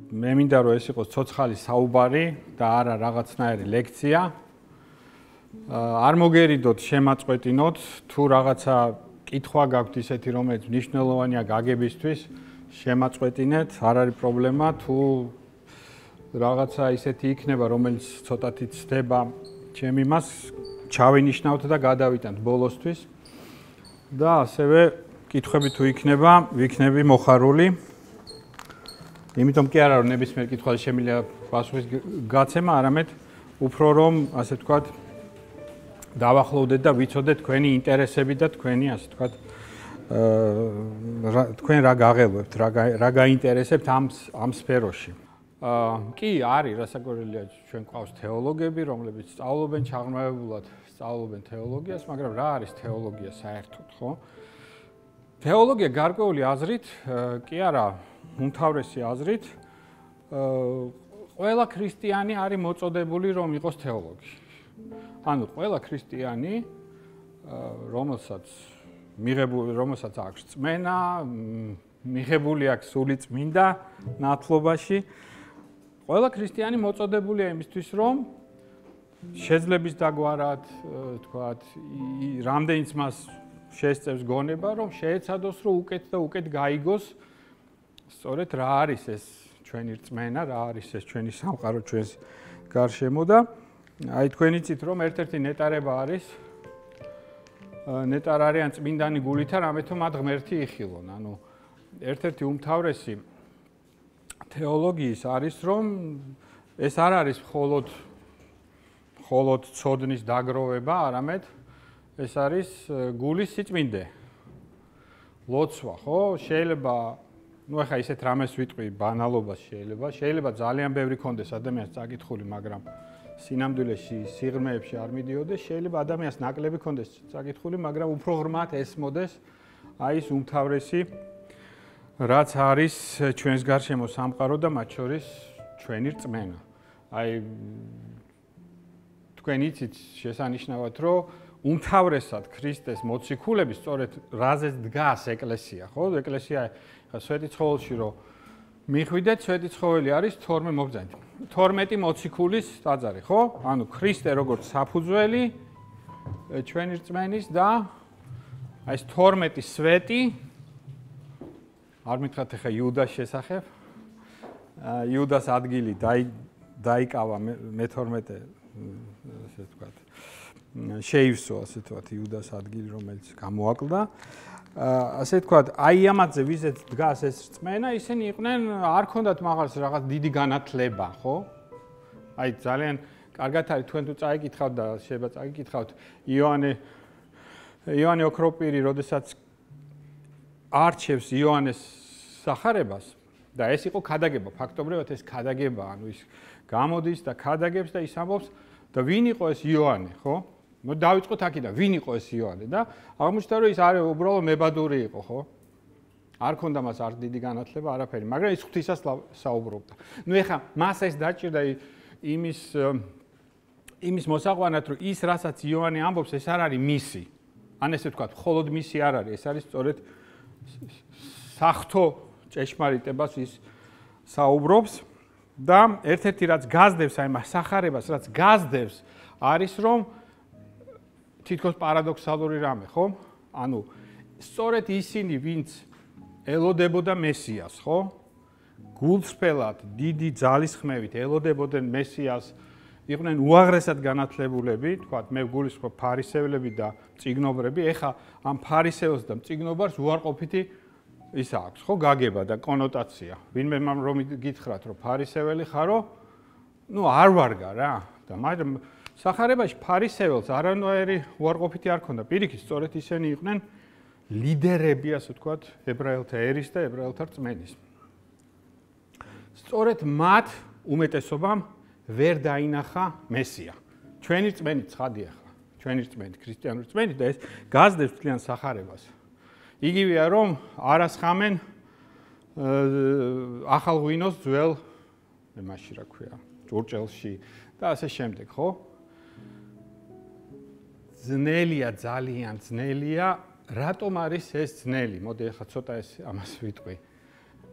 მე მინდა რომ ეს იყოს ცოცხალი საუბარი და არა რაღაცნაირი ლექცია. არ მოგერიდოთ, შემაწყვეტინოთ, თუ რაღაცა კითხვა გაქვთ ისეთი, რომელიც მნიშვნელოვანია გაგებისთვის, შემაწყვეტინეთ, არ არის პრობლემა, თუ რაღაცა ისეთი იქნება, რომელიც ცოტათი ცდება ჩემი მას ჩავინიშნავთ და გადავიტანთ ბოლოსთვის. და ასევე კითხვები თუ იქნება, ვიქნები მოხარული. იმიტომ კი არა რომ ნებისმიერ კითხვაზე შემიძლია პასუხის გაცემა, არამედ უფრო რომ ასე ვთქვათ დავახლოვდეთ და ვიცოდეთ თქვენი ინტერესები და თქვენი ასე ვთქვათ თქვენ რა გაღელვებთ, რა გაინტერესებთ ამ სფეროში. კი, არის რასაკვირველია, ჩვენ გვყავს თეოლოგები, რომლებიც სწავლობენ ჩაღრმავებულად, სწავლობენ თეოლოგიას, მაგრამ რა არის თეოლოგია საერთოდ, ხო? თეოლოგია გარკვეული აზრით, კი არა, უმთავრესი აზრით, ყველა ქრისტიანი არის მოწოდებული რომ იყოს თეოლოგი. ანუ ყველა ქრისტიანი, რომელსაც აქვს წმენა, მიღებული აქვს სული წმინდა ნათლობაში, ყველა ქრისტიანი მოწოდებულია იმისთვის, რომ შეძლების დაგვარად, თქვათ, რამდენიც მას შეესწევს გონება, რომ შეეცადოს, რომ უკეთ და უკეთ გაიგოს, სწორედ რა არის ეს ჩვენი რწმენა, რა არის ეს ჩვენი სამყარო ჩვენს გარშემო და აი თქვენ იცით, რომ ერთ-ერთი ნეტარება არის ნეტარ არიან წმინდანი გულითა, რამე თუ მათ ღმერთი იხილონ. ანუ ერთ-ერთი უმთავრესი თეოლოგიის არის, რომ ეს არ არის მხოლოდ ცოდნის დაგროვება, არამედ ეს არის გულის სიწმინდე. ლოცვა, ხო? შეიძლება, ну ახლა ისეთ რამეს ვიტყვი, ბანალობას შეიძლება ძალიან ბევრი კონდეს ადამიანს წაკითხული, მაგრამ სინამდვილეში სიღრმეებში არ მიდიოდეს, შეიძლება ადამიანს ნაკლები კონდეს წაკითხული, მაგრამ უფრო ღრმად ესმოდეს აი ეს უმთავრესი რაც არის ჩვენს გარშემო სამყარო და მათ შორის ჩვენი რწმენა. აი თქვენ იცით შესანიშნავად, რომ უმთავრესად ქრისტეს მოციქულები სწორედ რაზეც დგას ეკლესია, ხო? ეკლესია ხა სვეტიცხოველში რომ მიხვიდეთ, სვეტიცხოველი არის 12 მოგზაინი. 12 მოციქულის ტაძარი, ხო? ანუ ქრისტე როგორც საფუძველი ჩვენი რწმენის და აი ეს 12 სვეტი არ მითხრათ ახლა იუდას შესახებ. იუდას ადგილი დაიკავა მე-12 ასე ვთქვათ. შეივსო ასე ვთქვათ იუდას ადგილი, რომელიც გამოაკლდა. ასე ვთქვათ, აი ამაზე ვიზეთ დგას ეს რწმენა, ისინი იყვნენ არ ქონდათ მაღალს რაღაც დიდი განათლება, ხო? აი ძალიან კარგად არის თქვენ თუ წაიკითხავთ და შეიძლება წაიკითხავთ იოანე ოქროპირი, როდესაც არჩევს იოანეს სახარებას და ეს იყო ქადაგება, ფაქტობრივად ეს ქადაგება, ანუ ის გამოდის და ქადაგებს და ის ამბობს და ვინ იყო ეს იოანე, ხო? ნუ დავიწყოთ აქედან, ვინ იყო ეს იოანე და აღმოჩნდა რომ ის არის უბრალოდ მებადური იყო, ხო? არ ქონდა მას არ დიდი განათლება, არაფერი, მაგრამ ის ღვთისას საუბრობდა. ნუ ეხა მას ეს დაჭირდა იმის მოსაყვანად, რომ ის რასაც იოანე ამბობს, ეს არ არის მისი. ან ესე ვთქვათ, მხოლოდ მისი არ არის, ეს არის სწორედ სახთო ჭეშმარიტებას ის საუბრობს და ერთ-ერთი რაც გაზდევს აი მას სახარებას, რაც გაზდევს არის რომ თითქოს პარადოქსალური რამე, ხო? ანუ სწორედ ისინი, ვინც ელოდებოდა მესიას, ხო? გულწრფელად, დიდი ძალისხმევით ელოდებოდნენ მესიას, იყვნენ უაღრესად განათლებულები, თქვათ, მე გულისხმობ ფარისევლები და მწიგნობრები, ეხა ამ ფარისევლს და მწიგნობარს უარყოფითი ის აქვს, ხო, გაგება და კონოტაცია. ვინმე რომ გითხრათ, რომ ფარისეველი ხარო, ნუ არ ვარგა რა. და მაგრამ სახარებაში ფარისეველს არანაირი უარყოფითი არ ქონდა. პირიქით, სწორედ ისინი იყვნენ ლიდერები, ასე ვთქვათ, ებრაელთა ერის და ებრაელთა რწმენის. სწორედ მათ უმეტესობამ ვერ დაინახა მესია. ჩვენი რწმენით ცხადია ხა. ჩვენი რწმენით, ქრისტიანული რწმენით და ეს გაზდევს თლიან სახარებას. იგივეა რომ არასხამენ ახალ ღვინოს ძველ მაშინ რა ქვია, ჭურჭელში და ასე შემდეგ, ხო? ძნელია, ძალიან ძნელია. რატომ არის ეს ძნელი? მოდი ახლა ცოტა ეს ამას ვიტყვი.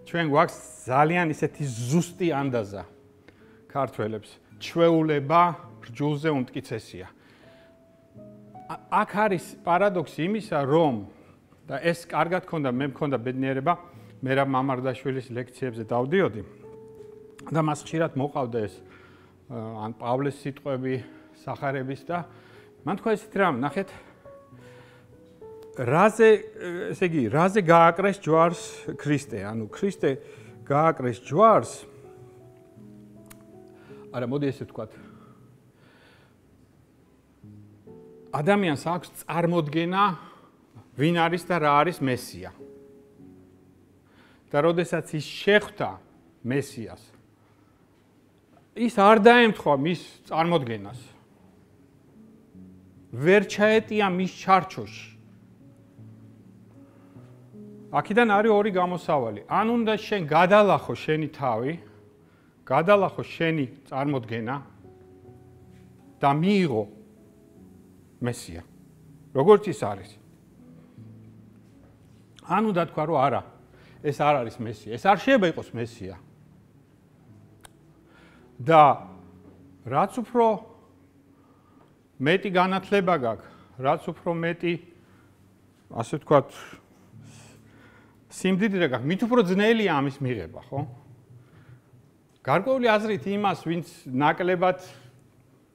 ჩვენ გვაქვს ძალიან ისეთი ზუსტი ანდაზა ქართველებს. ჩვეულება რჯულზე უმტკიცესია. აქ არის პარადოქსი იმისა, რომ და ეს კარგად ქონდა, მე მქონდა ბედნიერება, მე რა მამარდაშვილის ლექციებზე დავდიოდი და მას ხშირად მოყავდა ეს ან პავლეს სიტყვები სახარების და მან თქვა ესეთი რამ, ნახეთ ესე იგი, რაზე გააკრეს ჯვარს ქრისტე, ანუ ქრისტე გააკრეს ჯვარს არა, მოდი ესე ვთქვათ. ადამიანს აქვს წარმოდგენა, ვინ არის და რა არის მესია. და როდესაც ის შეხვდა მესიას, ის არ დაემთხვა მის წარმოდგენას. ვერ ჩაეტია მის ჩარჩოში. აქედან არის ორი გამოსავალი. ან უნდა შენ გადალახო შენი თავი, გადალახო შენი წარმოდგენა და მიიღო მესია. როგორც ის არის. ან უნდა თქვა, რომ არა, ეს არ არის მესია. ეს არ შეიძლება იყოს მესია. და რაც უფრო მეტი განათლება გაქვს, რაც უფრო მეტი, ასე ვთქვათ, სიმდიდრე გაქვს, მით უფრო ძნელია ამის მიღება, ხო? გარკვეული აზრით იმას, ვინც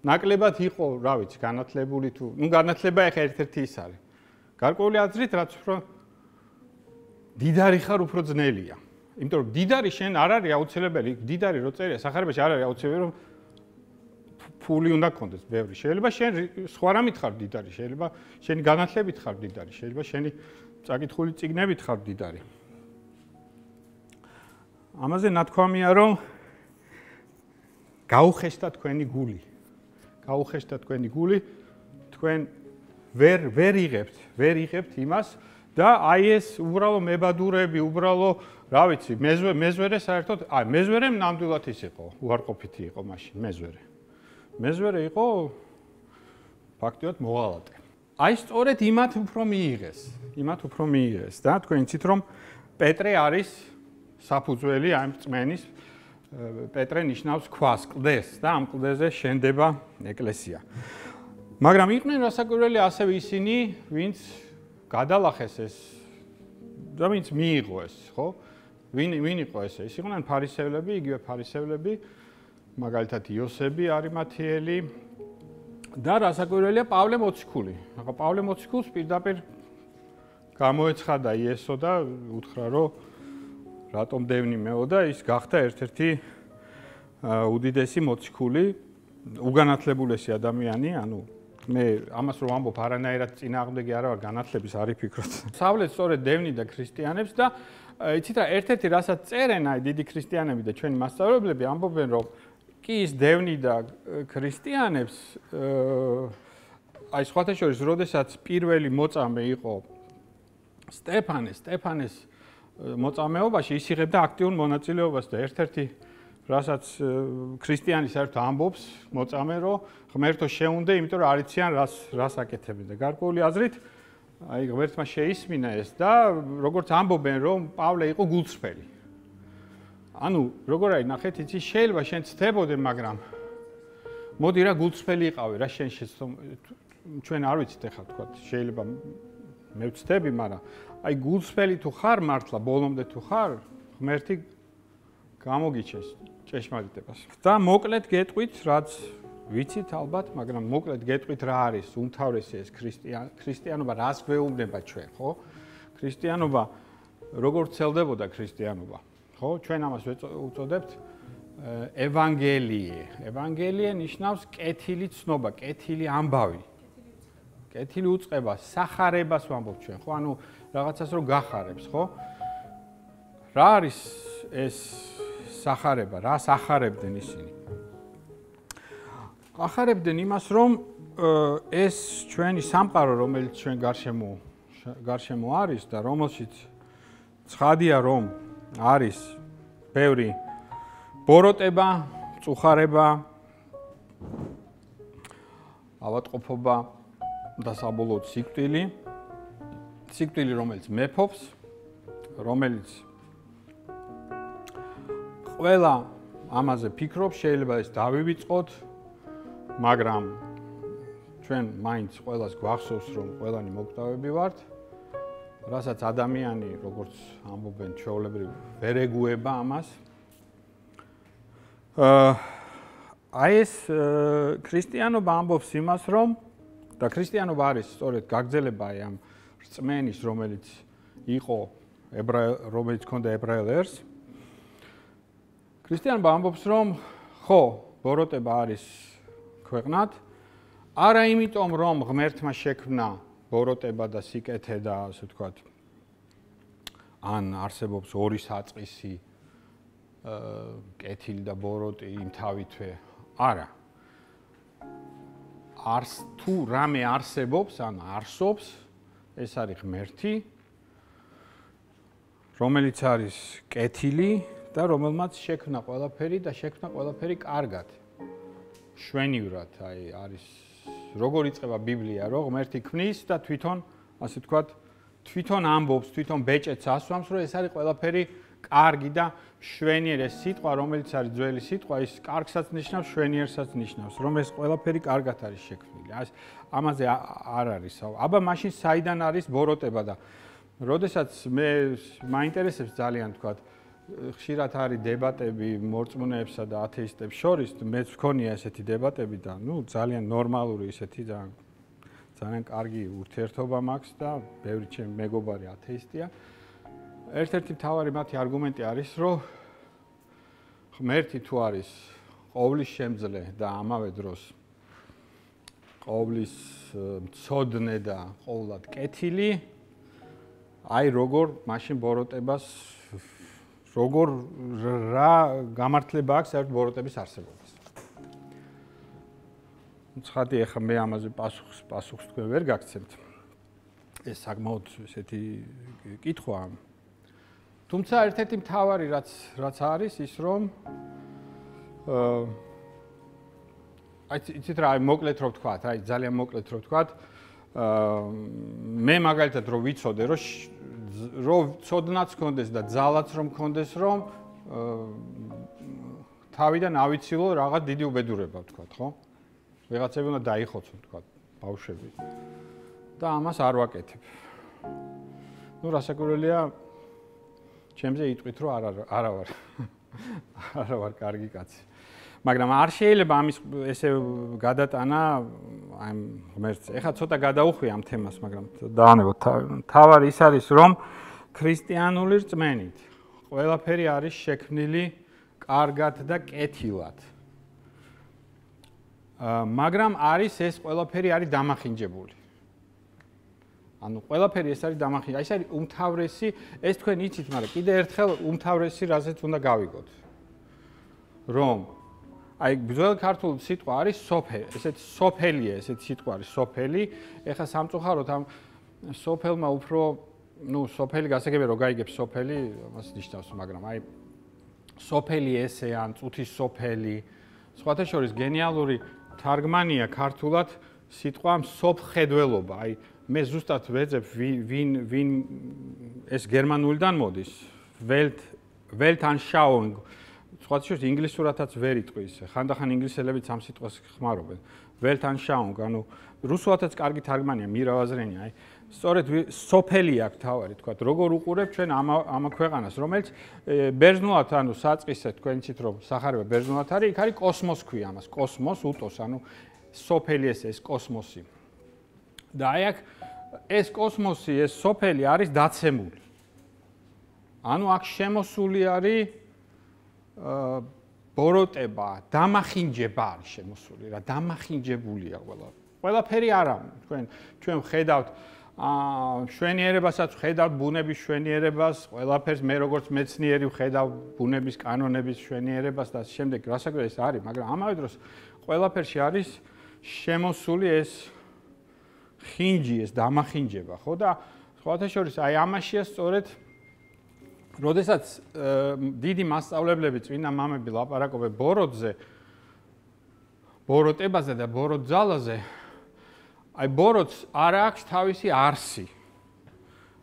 ნაკლებად იყო, რა ვიცი, განათლებული თუ, განათლება ახლა ერთ-ერთი ის არის. გარკვეული აზრით, რაც უფრო დიდარი ხარ, უფრო ძნელია. იმიტომ რომ დიდარი შენ არ არის აუცილებელი, დიდარი რო წერია სახარებაში არ არის აუცილებელი, რომ ფული უნდა გქონდეს ბევრი. შეიძლება შენ სხვა რამით ხარ დიდარი, შეიძლება შენი განათლებით ხარ დიდარი, შეიძლება შენი წაკითხული წიგნებით ხარ დიდარი. ამაზე ნათქვამია, რომ გაუხეშთა თქვენი გული. გაუხეშთა თქვენი გული, თქვენ ვერ იღებთ იმას და აი ეს უბრალო მებადურები, უბრალო, რა ვიცი, მეზვერე საერთოდ, მეზვერემ ნამდვილად ის იყო, უარყოფითი იყო მაშინ მეზვერე. მეზვერე იყო ფაქტიურად მოღალატე. აი სწორედ იმათ უფრო მიიღეს და თქვენ იცით რომ პეტრე არის საფუძველი ამ რწმენის, პეტრე ნიშნავს ქვას, კლდეს და ამ კლდეზე შენდება ეკლესია. მაგრამ იყვნენ რასაკვირველი ასევე ისინი, ვინც გადალახეს ეს და ვინც მიიღო ეს, ხო? ვინ იყო ესე? ის იყვნენ ფარისევლები, იგივე ფარისევლები, მაგალითად იოსები არიმათიელი და რასაკვირველია პავლე მოციქული. ახლა პავლე მოციქულს პირდაპირ გამოეცხადა იესო და უთხრა, რომ რატომ დევნი მეო და ის გახდა ერთ-ერთი უდიდესი მოციქული, უგანათლებულესი ადამიანი, ანუ მე ამას რომ ამბობ არანაირად წინააღმდეგი არა ვარ განათლების, არ იფიქროთ. სავლეთ სწორედ დევნიდა ქრისტიანებს და იცით რა, ერთ-ერთი რასაც წერენ აი დიდი ქრისტიანები და ჩვენი მასწავლებლები ამბობენ, რომ კი ის დევნიდა ქრისტიანებს, აი სხვათა შორის, როდესაც პირველი მოწამე იყო სტეფანეს მოწამეობაში ის იღებდა აქტიურ მონაწილეობას და ერთ-ერთი რასაც ქრისტიანი საერთოდ ამბობს მოწამე, რომ ღმერთო შეუნდე, იმიტომ რომ არ იციან რას აკეთებენ და გარკვეული აზრით აი ღმერთმა შეისმინა ეს და როგორც ამბობენ, რომ პავლე იყო გულწრფელი. ანუ როგორ არის, ნახეთ, იცი შეიძლება შენ ცდებოდე, მაგრამ მოდი რა გულწრფელი იყავი, რა შენ ჩვენ არ ვიცით ახლა თქვა, შეიძლება მე ვცდები, მაგრამ აი გულწრფელი თუ ხარ მართლა, ბოლომდე თუ ხარ, ღმერთი გამოგიჩეს ჭეშმარიტებას. და მოკლედ გეტყვით, რაც ვიცით ალბათ, მაგრამ მოკლედ გეტყვით რა არის უმთავრესი ეს ქრისტიანობა, რას გვეუბნება ჩვენ, ხო? ქრისტიანობა როგორ ვრცელდებოდა ქრისტიანობა, ხო? ჩვენ ამას უწოდებთ ევანგელიე. ევანგელიე ნიშნავს კეთილი ცნობა, კეთილი ამბავი. კეთილი უწყება, სახარებას ვამბობ ჩვენ, ხო? ანუ რაღაცას რო გახარებს, ხო? რა არის ეს სახარება, რას ახარებდნენ ისინი? ახარებდნენ იმას, რომ ეს ჩვენი სამყარო, რომელიც ჩვენ გარშემო არის და რომელშიც ცხადია, რომ არის ბევრი ბოროტება, წუხარება, ავადმყოფობა და საბოლოოდ სიკვდილი, რომელიც მეფობს, რომელიც ყველა ამაზე ფიქრობს, შეიძლება ეს დავივიწყოთ, მაგრამ ჩვენ მაინც ყველას გვახსოვს, რომ ყველანი მოკტავები ვართ, რასაც ადამიანი, როგორც ამბობენ, ჩვეულებრივ ვერ ეგუება ამას. აი ეს ქრისტიანობა ამბობს იმას, რომ და ქრისტიანობა არის სწორედ გაგრძელება ამ რწმენის, რომელიც იყო რომელიც ჰქონდა ებრაელ ერს. ქრისტიანობა ამბობს, რომ ხო, ბოროტება არის ქვეყნად, არა იმიტომ, რომ ღმერთმა შექმნა ბოროტება და სიკეთე და ასე ვთქვათ, ან არსებობს ორი საწყისი, კეთილი და ბოროტი იმთავითვე. არა. თუ რამე არსებობს, ან არსობს, ეს არის ღმერთი, რომელიც არის კეთილი და რომელმაც შექმნა ყველაფერი და შექმნა ყველაფერი კარგად. შვენივრად, აი არის როგორ იწყება ბიბლია, რომ ღმერთი ქმნის და თვითონ, ასე ვთქვათ, თვითონ ამბობს, თვითონ ბეჭედს ასვამს, რომ ეს არის ყველაფერი კარგი და შვენიერი. ეს სიტყვა, რომელიც არის ძველი სიტყვა, ის კარგსაც ნიშნავს, შვენიერსაც ნიშნავს, რომ ეს ყველაფერი კარგად არის შექმნილი. ამაზე არ არის. აბა მაშინ საიდან არის ბოროტება და როდესაც მე მაინტერესებს ძალიან, თქვათ, ხშირად არის დებატები მორწმუნეებსა და ათეისტებს შორის, მეც ვქონია ესეთი დებატები და ძალიან ნორმალური ესეთი ძალიან კარგი ურთიერთობა მაქვს და ბევრი ჩემი მეგობარი ათეისტია. ერთ-ერთი მთავარი მათი არგუმენტი არის, რომ ღმერთი თუ არის ყოვლის შემძლე და ამავე დროს ყოვლის მცოდნე და ყოვლად კეთილი, აი როგორ მაშინ ბოროტებას როგორ რა გამართლება აქვს საერთოდ ბოროტების არსებობას. ცხადი ახლა მე ამაზე პასუხს თქვენ ვერ გაგცემთ. ეს საკმაოდ ესეთი კითხვაა. თუმცა ერთ-ერთი მთავარი რაც არის ის რომ აი იცით რა, მოკლედ რო ვთქვათ, აი ძალიან მოკლედ რო ვთქვათ, მე მაგალითად რო ვიცოდე, რომ ცოდნაც გქონდეს და ძალაც რომ გქონდეს, რომ თავიდან ავიცილო რაღაც დიდი უბედურება, ვთქვათ, ხო? ვიღაცები უნდა დაიხოცო, ვთქვათ, ბავშვები. და ამას არ ვაკეთებ. რასაკვირველია, ჩემზე იტყვით, რომ არა ვარ კარგი კაცი. მაგრამ არ შეიძლება ამის ესე გადატანა ამ ღმერთს. ეხლა ცოტა გადაუხვი ამ თემას, მაგრამ დაანებოთ. თავარი ის არის, რომ ქრისტიანული რწმენით ყველაფერი არის შექმნილი კარგად და კეთილად. მაგრამ არის ეს ყველაფერი არის დამახინჯებული. ანუ ყველაფერი ეს არის დამახინჯებული. ეს არის უმთავრესი, ეს თქვენ იცით, მაგრამ კიდე ერთხელ უმთავრესი რაზეც უნდა გავიგოთ. რომ აი ძველ ქართულ სიტყვა არის სოფელი, ესეთ სოფელია, ესეთ სიტყვა არის სოფელი. ეხლა სამწუხაროდ ამ სოფელმა უფრო, სოფელი გასაგებია რომ გაიგებს სოფელი, მას ნიშნავს, მაგრამ აი სოფელი ესე ან წუთის სოფელი, სხვათა შორის გენიალური თარგმანია ქართულად სიტყვა სოფხედველობა. აი მე ზუსტად ვეძებ ვინ ეს გერმანულიდან მოდის, Weltanschauung. სხვათა შორის ინგლისურათაც ვერ იტყვის. ხანდახან ინგლისელებიც ამ სიტყვას ხმარობენ. Weltanschauung, ანუ რუსულათაც კარგი თარგმანია, მირავაზრენია. აი სწორედ სოფელი აქვს თავარი, თქვათ, როგორ უყურებ ჩვენ ამ ქვეყანას, რომელიც ბერძნულად, ანუ საწყისე თქვენ იცით რომ სახარება ბერძნულად არის, იქ არის კოსმოს ქვია ამას, კოსმოს უტოს, ანუ სოფელი ეს კოსმოსი. და აი აქ ეს კოსმოსი, ეს სოფელი არის დაცემული. ანუ აქ შემოსული არის ბოროტება, დამახინჯება არის შემოსული რა, დამახინჯებულია ყველაფერი არა, ჩვენ ვხედავთ შვენიერებასაც ვხედავთ, ბუნების შვენიერებას, ყველაფერს მე როგორც მეცნიერი ვხედავ ბუნების კანონების შვენიერებას და შემდეგ რასაკვირველია ეს არის, მაგრამ ამავე დროს ყველაფერში არის შემოსული ეს ხინჯი, ეს დამახინჯება, ხო და სხვათა შორის აი ამაშია სწორედ როდესაც დიდი მასწავლებლები წმინდა მამები ლაპარაკობენ ბოროტებაზე და ბოროტ ძალაზე, აი ბოროტს არ აქვს თავისი არსი.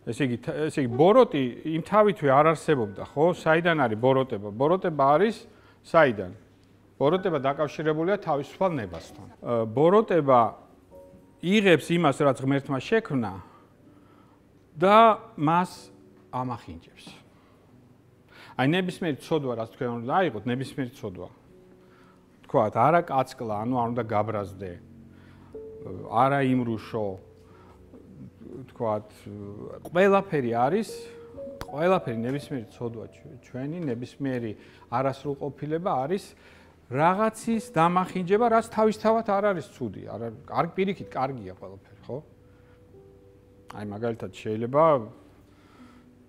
ესე იგი ბოროტი იმ თავითვე არ არსებობდა, ხო? საიდან არის ბოროტება? ბოროტება არის საიდან? ბოროტება დაკავშირებულია თავისუფალ ნებასთან. ბოროტება იღებს იმას, რაც ღმერთმა შექმნა და მას ამახინჯებს. აი ნებისმიერი ცოდვა, რაც თქვენ უნდა აიღოთ, ნებისმიერი ცოდვა. თქვათ, არა კაცკლა, ანუ არ უნდა გაბრაზდე. არა იმრუშო. თქვათ, ყველაფერი არის, ყველაფერი ნებისმიერი ცოდვა ჩვენი, ნებისმიერი არასრულყოფილება არის რაღაცის დამახინჯება, რაც თავისთავად არ არის ცუდი, არ პირიქით კარგია ყველაფერი, ხო? აი მაგალითად შეიძლება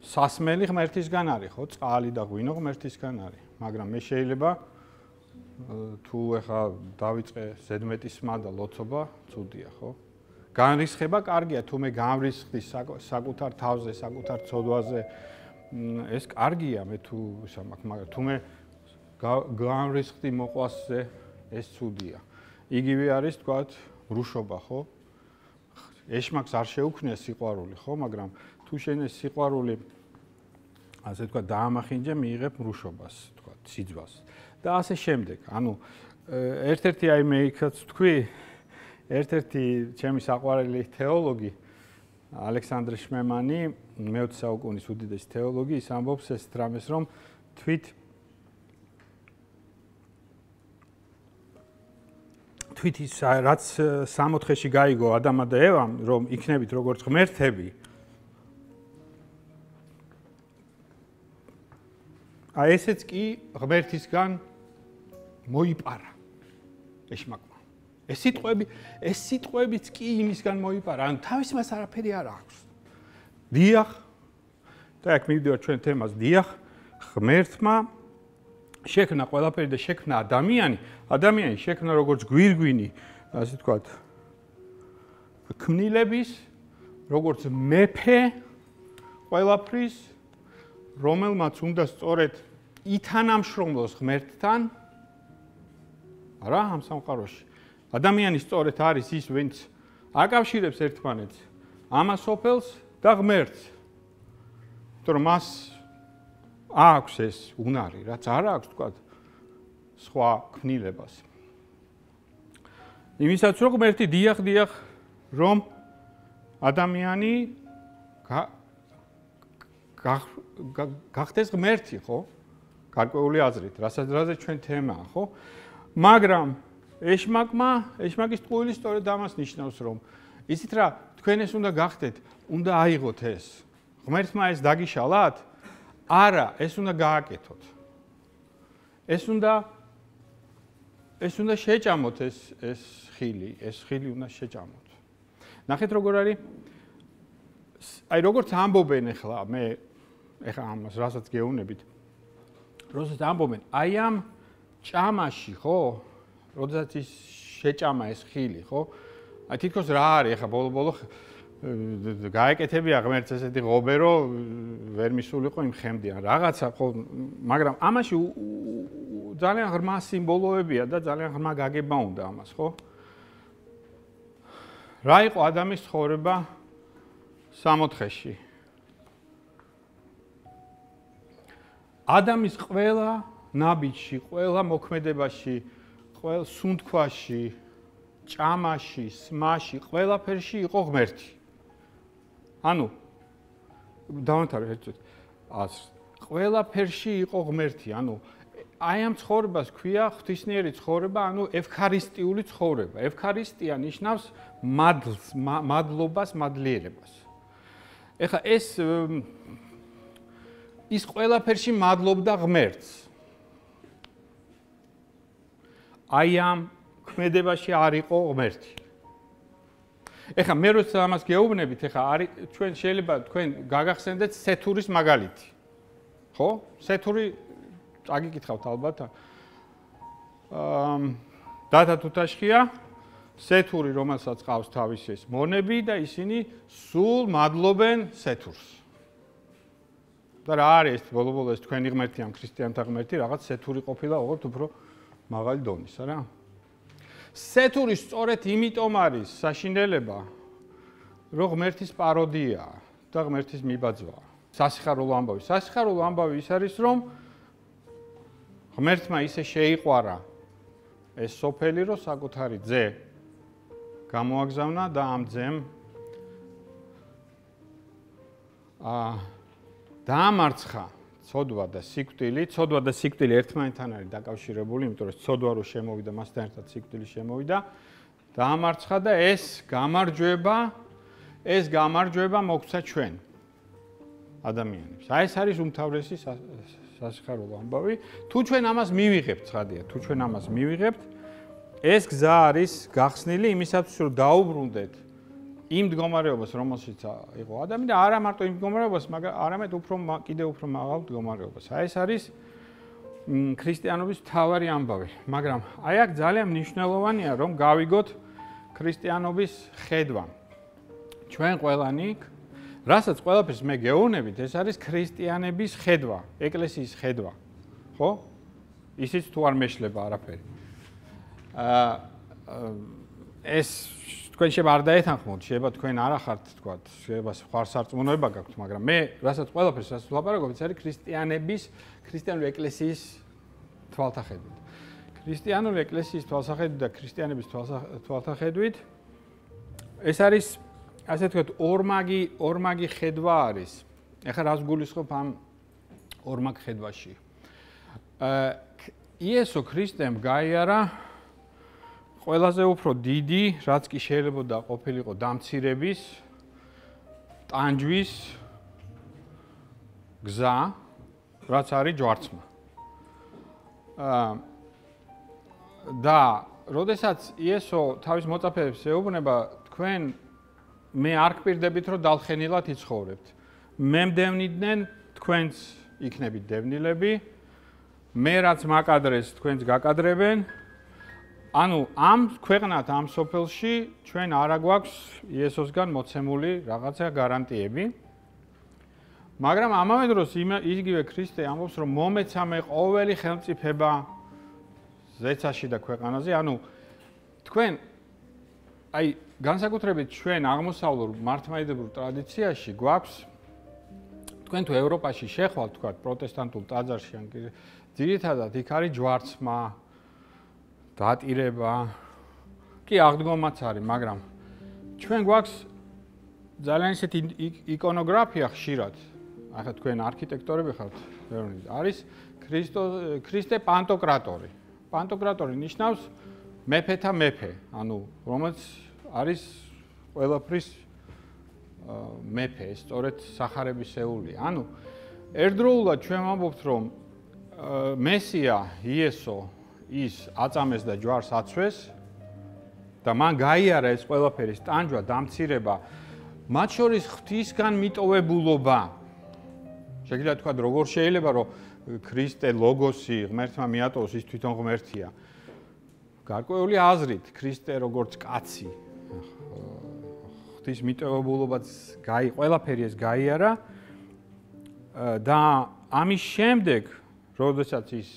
სასმელი ღმერთისგან არის, ხო? წყალი და ღვინო ღმერთისგან არის, მაგრამ მე შეიძლება თუ ეხა დავიწყე ზედმეტისმა და ლოცობა ცუდია, ხო? განრისხება კარგია, თუ მე განრისხდი საკუთარ თავზე, საკუთარ ცოდვაზე, ეს კარგია, მე თუ ისა მაქვს, მაგრამ თუ მე განრისხდი მოყვასზე, ეს ცუდია. იგივე არის, თქვათ, რუშობა, ხო? ეშმაკს არ შეუქმნია სიყვარული, ხო? მაგრამ თუ შენ ეს სიყვარული ასე თქვა დაამახინჯე, მიიღებ რუშობას, თქვა, სიძვას. და ასე შემდეგ. ანუ ერთ-ერთი აი მე იქაც თქვი, ერთ-ერთი ჩემი საყვარელი თეოლოგი ალექსანდრე შმემანი, მე-20 საუკუნის უდიდესი თეოლოგი, ის ამბობს ეს დრამეს, რომ თვით ის რაც 60-ში გაიგო ადამა და ევამ, რომ იქნებით როგორც ღმერთები, აი ესეც კი ღმერთისგან მოიპარა ეშმაკმა. ეს სიტყვებიც კი იმისგან მოიპარა, ანუ თავის მას არაფერი არ აქვს. დიახ, და აქ მივიდივარ ჩვენ თემას, დიახ, ღმერთმა შექმნა ყველაფერი და შექმნა ადამიანი შექმნა როგორც გვირგვინი, ასე ვთქვათ, ქმნილების, როგორც მეფე ყველაფრის, რომელმაც უნდა სწორედ ითანამშრომლოს ღმერთთან, არა, ამ სამყაროში. ადამიანი სწორედ არის ის, ვინც აკავშირებს ერთმანეთს, ამასოფელს და ღმერთს. იმიტომ რომ მას აქვს ეს უნარი, რაც არ აქვს, თქვათ, სხვა ქმნილებას. იმისაც რომ ღმერთი დიახ, რომ ადამიანი გახდეს ღმერთი, ხო? გარკვეული აზრით, რასაც ჩვენ თემაა, ხო? მაგრამ ეშმაკის ტყუილი სწორედ ამას ნიშნავს, რომ ისიც რა თქვენ ეს უნდა გახდეთ, უნდა აიღოთ ეს. ღმერთმა ეს დაგიშალათ? არა, ეს უნდა გააკეთოთ. ეს უნდა შეჭამოთ ეს ხილი უნდა შეჭამოთ. ნახეთ როგორ არის? აი როგორც ამბობენ ახლა ამას რასაც გეუბნებით. როდესაც ამბობენ, აი ამ ჭამაში, ხო? როდესაც ის შეჭამა ეს ხილი, ხო? აი თითქოს რა არის ახლა ბოლო გაეკეთებია ღმერთს ესეთი ღობე, რომ ვერ მისულიყო იმ ხემდიან. რაღაცა ხო, მაგრამ ამაში ძალიან ღრმა სიმბოლოებია და ძალიან ღრმა გაგება უნდა ამას, ხო? რა იყო ადამიანის ცხოვრება 60-ში? ადამიანის ყველა ნაბიჯში, ყველა მოქმედებაში, ყველა სუნთქვაში, ჭამაში, სმაში, ყველაფერში იყო ღმერთი. ანუ დავამთავრე ერთად. ყველაფერში იყო ღმერთი, ანუ აი ამ ცხოვრებას ქვია ღვთისმიერი ცხოვრება, ანუ ევქარისტიული ცხოვრება. ევქარისტია ნიშნავს მადლს, მადლობას, მადლიერებას. ეხლა ის ყველაფერში მადლობდა ღმერთს. აი ამ ქმედებაში არ იყო ღმერთი. ეხლა მე როცა ამას გეუბნებით, ეხლა არის ჩვენ შეიძლება თქვენ გაგახსენდეთ სეთურის მაგალითი. ხო? სეთური წაგიკითხავთ ალბათ. დათა თუთაშხია, სეთური, რომელსაც ყავს თავისი ეს მონები და ისინი სულ მადლობენ სეთურს. და რა არის ეს ბოლო-ბოლო ეს თქვენი ღმერთი ამ ქრისტიანთა ღმერთი, რაღაც სეთური ყოფილა ოღონდ უფრო მაღალი დონის, არა? სეთური სწორედ იმიტომ არის საშინელება, რომ ღმერთის პაროდიაა. და ღმერთის მიბაძვა. სასიხარულო ამბავი. სასიხარულო ამბავი ის არის, რომ ღმერთმა ისე შეიყვარა ეს სოფელი, რომ საკუთარი ძე გამოაგზავნა და ამ ძემ დაამარცხა ცოდვა და სიკვდილი. ცოდვა და სიკვდილი ერთმანეთთან არის დაკავშირებული, იმიტომ რომ ცოდვა რო შემოვიდა, მასთან ერთად სიკვდილი შემოვიდა. დაამარცხა და ეს გამარჯვება მოგვცა ჩვენ ადამიანებს. აი ეს არის უმთავრესი სასიხარულო ამბავი. თუ ჩვენ ამას მივიღებთ, ცხადია, თუ ჩვენ ამას მივიღებთ, ეს გზა არის გახსნილი იმისათვის, რომ დაუბრუნდეთ იმ მდგომარეობას, რომელშიც იყო ადამიანი და არა მარტო იმ მდგომარეობას, მაგრამ არამედ კიდევ უფრო მაღალ მდგომარეობას. აი ეს არის ქრისტიანობის მთავარი ამბავი. მაგრამ აი აქ ძალიან მნიშვნელოვანია, რომ გავიგოთ ქრისტიანობის ხედვა. ჩვენ ყველანი, რასაც ყველაფერს მე გეუბნებით, ეს არის ქრისტიანების ხედვა, ეკლესიის ხედვა. ხო? ისიც თუ არ მეშლება არაფერი. ეს თქვენ შეიძლება არ დაეთანხმოთ, შეიძლება თქვენ არ ახართ, თქვათ, შეიძლება სხვა სარწმუნოება გაქვთ, მაგრამ მე რასაც ყველაფერს რასაც ვლაპარაკობ, ეს არის ქრისტიანული ეკლესიის თვალსაჩინო. ქრისტიანული ეკლესიის თვალსაჩინო და ქრისტიანების თვალსაჩინოით ეს არის ასე ვთქვათ, ორმაგი ხედვა არის. ეხლა რას გულისხმობ ამ ორმაგ ხედვაში? იესო ქრისტემ გაიარა ყველაზე უფრო დიდი, რაც კი შეიძლება ყოფილიყო დამცირების, ტანჯვის გზა, რაც არის ჯვარცმა. და როდესაც იესო თავის მოწაფეებს ეუბნება, თქვენ მე არ გპირდებით, რომ დალხენილად იცხოვრებთ. მე მდევნიდნენ, თქვენც იქნებით დევნილები. მე რაც მაკადრეს, თქვენც გაკადრებენ. ანუ ამ ქვეყნად, ამ სოფელში ჩვენ არა გვაქვს იესოსგან მოცემული რაღაცა გარანტიები. მაგრამ ამავე დროს იგივე ქრისტე ამბობს, რომ მომეცა მე ყოველი ხელმწიფება ზეცაში და ქვეყანაზე. ანუ თქვენ აი განსაკუთრებით ჩვენ აღმოსავლურ მართლმადიდებურ ტრადიციაში გვაქვს თქვენ თუ ევროპაში შეხვალთ, თქვა პროტესტანტულ ტაძარში, ან ძირითადად იქ არის ჯვარცმა, დატირება, კი აღდგომაც არის, მაგრამ ჩვენ გვაქვს ძალიან ისეთი იკონოგრაფია ხშირად. ახლა თქვენ არქიტექტორები ხართ, არის ქრისტე პანტოკრატორი. პანტოკრატორი ნიშნავს მეფეთა მეფე, ანუ რომელიც არის ყველაფრის მეფე, სწორედ სახარებისეული. ანუ ერთდროულად ჩვენ ვამბობთ, რომ მესია იესო ის აწამეს და ჯვარს აცვეს და მან გაიარა ეს ყველაფერი სტანჯვა, დამცირება, მათ შორის ღვთისგან მიტოვებულობა. შეგიძლიათ თქვა, როგორ შეიძლება, რომ ქრისტე ლოგოსი ღმერთმა მიატოვოს, ის თვითონ ღმერთია. გარკვეული აზრით, ქრისტე როგორც კაცი, ღვთის მიტოვებულობაც ყველაფერი ეს გაიარა და ამის შემდეგ, როდესაც ის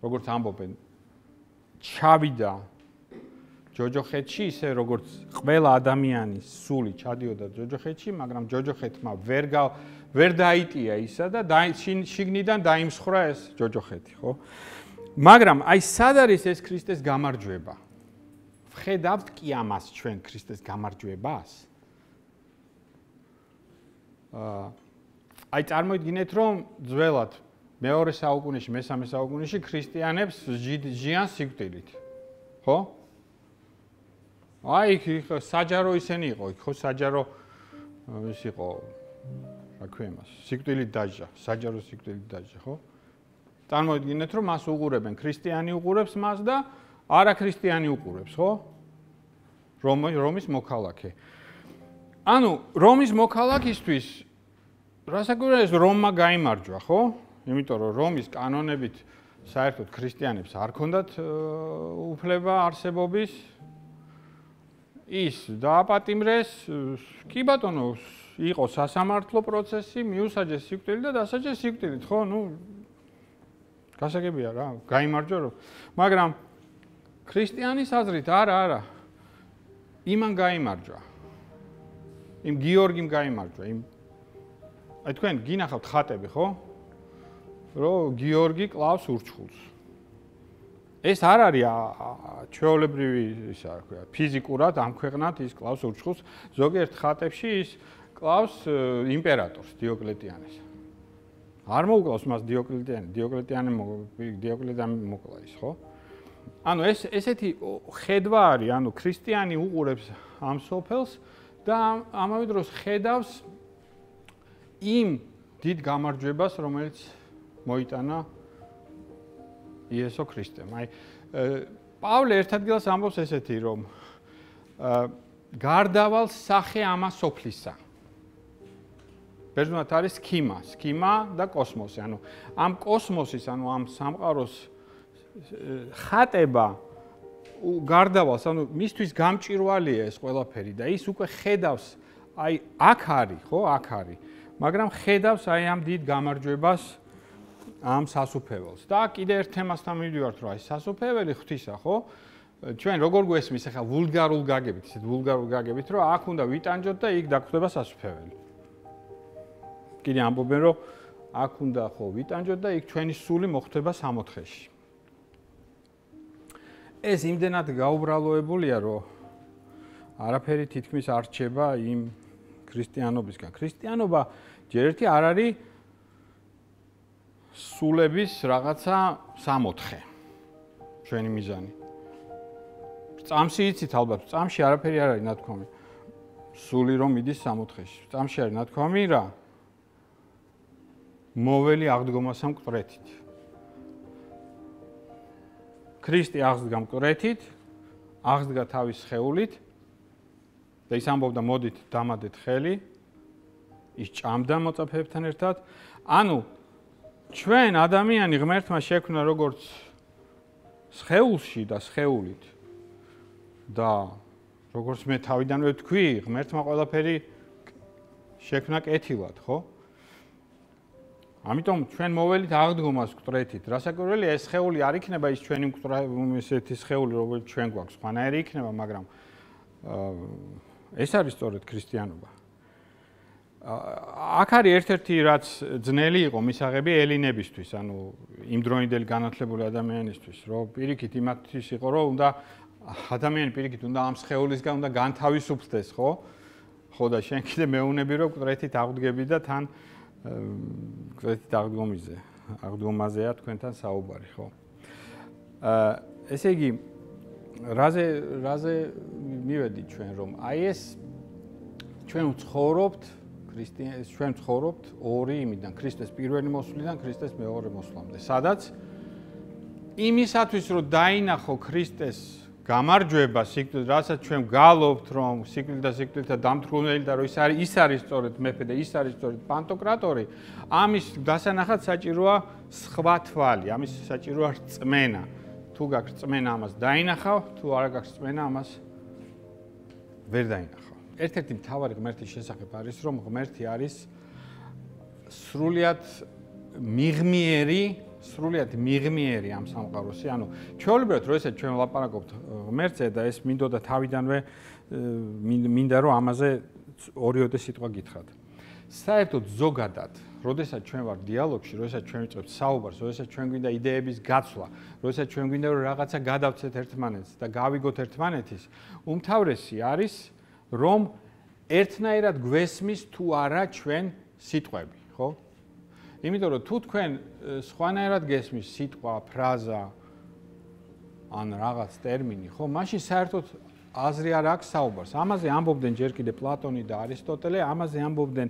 როგორც ამბობენ, ჩავიდა ჯოჯოხეთში, ისე როგორც ყველა ადამიანის სული ჩადიოდა ჯოჯოხეთში, მაგრამ ჯოჯოხეთმა ვერ დაიტია ისა და შიგნიდან დაიმსხრა ეს ჯოჯოხეთი, ხო? მაგრამ აი სად არის ეს ქრისტეს გამარჯვება? ვხედავთ კი ამას ჩვენ ქრისტეს გამარჯვებას? აი წარმოიდგინეთ, რომ ძველად მეორე საუკუნეში, მესამე საუკუნეში ქრისტიანებს ჟიან სიკვდილით. ხო? აი იქ საჯარო ისენი იყო, იქ ხო საჯარო ის იყო, რა ქვია იმას, სიკვდილით დაჟა, საჯარო სიკვდილით დაჟა, ხო? წარმოიდგინეთ, რომ მას უყურებენ, ქრისტიანი უყურებს მას და არაქრისტიანი უყურებს, ხო? რომის მოქალაქე. ანუ რომის მოქალაქისთვის რასაკვირველია, რომმა გაიმარჯვა, ხო? იმიტომ რომ რომის კანონებით საერთოდ ქრისტიანებს არ ქონდათ უფლება არსებობის. ის დააპატიმრეს, კი ბატონო, იყო სასამართლო პროცესი, მიუსაჯეს სიკვდილი და დასაჯეს სიკვდილით, ხო? ნუ გასაგებია რა, გაიმარჯვა რომ. მაგრამ ქრისტიანის აზრით არა. იმან გაიმარჯვა. იმ გიორგიმ გაიმარჯვა, იმ აი თქვენ გინახავთ ხატები, ხო? რომ გიორგი კლავს ურჩხულს. ეს არ არის ჩვეულებრივი ისა, რა ქვია, ფიზიკურად ამ ქვეყნად ის კლავს ურჩხულს. ზოგიერთ ხატებში ის კლავს იმპერატორს დიოკლეტიანეს. არ მოუკლავს მას დიოკლეტიანი მოკლა ის, ხო? ანუ ესეთი ხედვა არის, ანუ ქრისტიანი უყურებს ამ სოფელს და ამავე დროს ხედავს იმ დიდ გამარჯვებას, რომელიც მოიტანა იესო ქრისტემ. აი პავლე ერთ ადგილას ამბობს ესეთი, რომ გარდავალ სახე ამას სოფლისა. ბერძნულად არის სქიმა და კოსმოსი. ანუ ამ კოსმოსის, ანუ ამ სამყაროს ხატება გარდავალს, ანუ მისთვის გამჭირვალეა ეს ყველაფერი და ის უკვე ხედავს, აი აქ არის, ხო, აქ არის. მაგრამ ხედავს აი ამ დიდ გამარჯვებას ამ სასუფეველს. და კიდე ერთ თემასთან მივიდივართ, რომ აი სასუფეველი ღვთისა, ხო? ჩვენ როგორ გვესმის ახლა ვულგარულ გაგებით, ისეთ ვულგარულ გაგებით, რომ აქ უნდა ვიტანჯოთ და იქ დაგხვდება სასუფეველი. კიდე ამბობენ, რომ აქ უნდა ხო ვიტანჯოთ და იქ ჩვენი სული მოხვდება 64-ში. ეს იმდენად გაუბრალოებულია, რომ არაფერი თითქმის არ რჩება იმ ქრისტიანობისგან. ქრისტიანობა ჯერ ერთი არ არის სულების რაღაცა 64. ჩვენი მიზანი. წამში იცით ალბათ, წამში არაფერი არ არის ნათქვამი. სული რომ მიდის 64-ში. წამში არის ნათქვამი რა? მოველი აღდგომასა მკვეთრით. ქრისტე აღსდგა მკვეთრით, აღსდგა თავის სხეულით და ის ამბობდა მოდით დამადეთ ხელი, ის ჭამდა მოწაფეებთან ერთად. ანუ ჩვენ ადამიანი ღმერთმა შექმნა როგორც სხეულში და სხეულით და როგორც მე თავიდანვე ვთქვი, ღმერთმა ყველაფერი შექმნა კეთილად, ხო? ამიტომ ჩვენ მოველით აღდგომას მკვეთრით. რასაკვირველია, ეს სხეული არ იქნება ის ჩვენი ესეთი სხეული, როგორც ჩვენ გვაქვს, სხვანაირი იქნება, მაგრამ ეს არის სწორედ ქრისტიანობა. აქ არის ერთ-ერთი რაც ძნელი იყო მისაღები ელინებისთვის, ანუ იმ დროინდელი განათლებული ადამიანისთვის, რომ პირიქით იმათთვის იყო, რომ უნდა ადამიანი პირიქით უნდა ამ სხეულისგან უნდა განთავისუფლდეს, ხო? ხო და შენ კიდე მეუნები რომ მკვეთრით აღდგები და თან მკვეთრით აღდგომაზეა თქვენთან საუბარი, ხო? ესე იგი რაზე მივედით ჩვენ რომ აი ეს ჩვენ ვცხოვრობთ ჩვენ ვცხოვრობთ ორი იმიდან, ქრისტეს პირველი მოსვლიდან, ქრისტეს მეორე მოსვლამდე, სადაც იმისათვის რომ დაინახო ქრისტეს გამარჯვება სიკვდილით, რასაც ჩვენ გალობთ, რომ სიკვდილ და სიკვდილთა დამთრუნებელი და რომ ის არის სწორედ მეფე და ის არის სწორედ პანტოკრატორი, ამის დასანახად საჭიროა სხვა თვალი, ამის საჭიროა რწმენა. თუ გაქვს რწმენა, ამას დაინახავ, თუ არ გაქვს რწმენა, ამას ვერ დაინახავ. ერთ-ერთი მთავარი ღმერთის შესახებ არის, რომ ღმერთი არის სრულიად მიღმიერი ამ სამყაროსი. ანუ ჩვეულებრივად როდესაც ჩვენ ვლაპარაკობთ ღმერთზე და ეს მინდოდა თავიდანვე მინდა რომ ამაზე ორიოდე სიტყვა გითხრათ. საერთოდ ზოგადად, როდესაც ჩვენ ვართ დიალოგში, როდესაც ჩვენ ვიწყებთ საუბარს, როდესაც ჩვენ გვინდა იდეების გაცვლა, როდესაც ჩვენ გვინდა რომ რაღაცა გადავცეთ ერთმანეთს და გავიგოთ ერთმანეთის, უმთავრესი არის რომ ერთნაირად გვესმის თუ არა ჩვენ სიტყვები, ხო? იმიტომ რომ თუ თქვენ სხვანაირად გესმის სიტყვა, ფრაზა ან რაღაც ტერმინი, ხო, მაშინ საერთოდ აზრი არ აქვს საუბარს. ამაზე ამბობდნენ ჯერ კიდე პლატონი და არისტოტელე, ამაზე ამბობდნენ.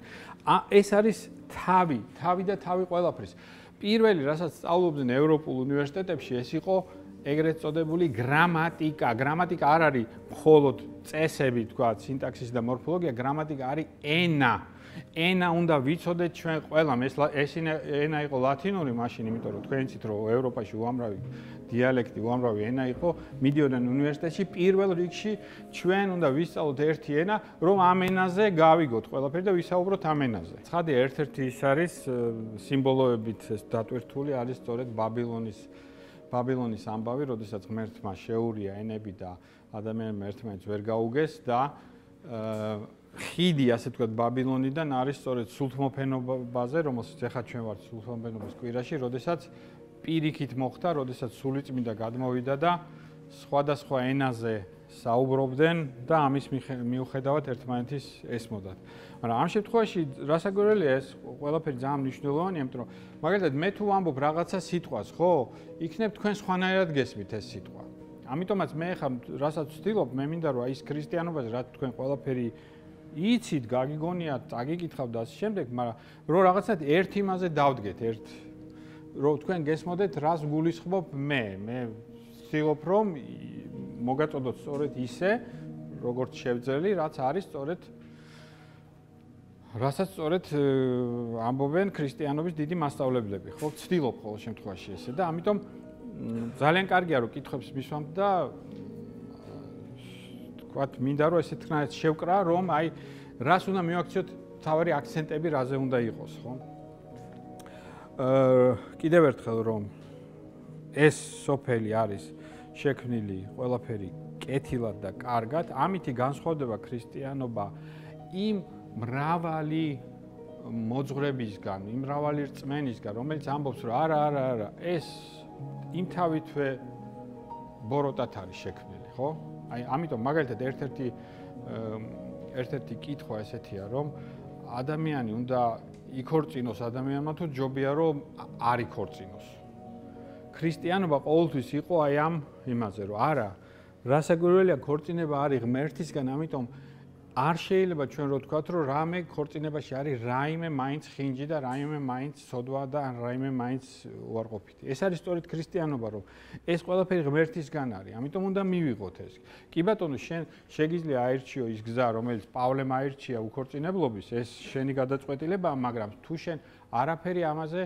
ეს არის თავი და თავი ყველაფრის. პირველი, რასაც სწავლობდნენ ევროპულ უნივერსიტეტებში, ეს იყო ეგრეთ წოდებული გრამატიკა. გრამატიკა არ არის მხოლოდ წესები, თქვა, სინტაქსისი და მორფოლოგია, გრამატიკა არის ენა. ენა უნდა ვიცოდეთ ჩვენ ყველამ. ეს ენა იყო ლათინური მაშინ, იმიტომ რომ თქვენ იცით რომ ევროპაში უამრავი დიალექტი, უამრავი ენა იყო, მიდიოდნენ უნივერსიტეტში, პირველ რიგში ჩვენ უნდა ვისწავლოთ ერთი ენა, რომ ამ ენაზე გავიგოთ ყველაფერი და ვისაუბროთ ამ ენაზე. ცხადი ერთ-ერთი ის არის სიმბოლოებით დატვირთული არის სწორედ ბაბილონის ამბავი, როდესაც ღმერთმა შეურია ენები და ადამიანებმა ერთმანეთს ვერ გაუგეს და ხიდი, ასე ვთქვათ, ბაბილონიდან არის სწორედ სულთმოფენობაზე, რომელსაც ახლა ჩვენ ვართ სულთმოფენობის კვირაში, როდესაც პირიქით მოხდა, როდესაც სულიწმინდა გადმოვიდა და სხვადასხვა ენაზე საუბრობდნენ და ამის მიუხედავად ერთმანეთის ესმოდათ. მაგრამ ამ შემთხვევაში რასაკვირველია ეს ყველაფერი ძალიან მნიშვნელოვანია, იმიტომ რომ მაგალითად მე თუ ვამბობ რაღაცა სიტყვას, ხო, იქნებ თქვენ სხვანაირად გესმით ეს სიტყვა. ამიტომაც მე ხა რასაც ვცდილობ, მე მინდა რომ ის ქრისტიანობაზე რაც თქვენ ყველაფერი იცით, გაგიგონიათ, წაგიკითხავთ და ასე შემდეგ, მაგრამ რომ რაღაცნაირად ერთ იმაზე დავდგეთ, რომ თქვენ გესმოდეთ, რას გულისხმობ მე ვცდილობ რომ მოგაწოდოთ სწორედ ისე, როგორც შევძელი, რაც არის სწორედ რასაც სწორედ ამბობენ ქრისტიანობის დიდი მასწავლებლები, ხო, ვცდილობ ყოველ შემთხვევაში ესე და ამიტომ ძალიან კარგია რომ კითხვებს მისვამთ და თქვათ მინდა რომ ესეთქნაირად შევკრა რომ აი რას უნდა მივაქციოთ თავარი აქცენტები რაზე უნდა იყოს, ხო? კიდევ ერთხელ რომ ეს სოფელი არის შექმნილი ყველაფერი კეთილად და კარგად, ამითი განსხვავდება ქრისტიანობა იმ მრავალი მოძღვრებისგან, იმ მრავალი რწმენისგან, რომელიც ამბობს რომ არა, ეს იმთავითვე ბოროტად არის შექმნილი, ხო? აი ამიტომ მაგალითად ერთ-ერთი კითხვა ესეთია, რომ ადამიანი უნდა იქორწინოს ადამიანმა თუ ჯობია რომ არ იქორწინოს. ქრისტიანობა ყოველთვის იყო აი ამ იმაზე, რომ არა, რასაკვირველია ქორწინება არის ღმერთისგან, ამიტომ არ შეიძლება ჩვენ რო ვთქვათ, რომ რამე ქორწინებაში არის რაიმე მაინც ხინჯი და რაიმე მაინც სოდვა და რაიმე მაინც უარყოფითი. ეს არის სწორედ ქრისტიანობა, რომ ეს ყველაფერი ღმერთისგან არის. ამიტომ უნდა მივიღოთ ეს. კი ბატონო, შენ შეგიძლია აირჩიო ის გზა, რომელიც პავლემ აირჩია უქორწინებლობის, ეს შენი გადაწყვეტილებაა, მაგრამ თუ შენ არაფერი ამაზე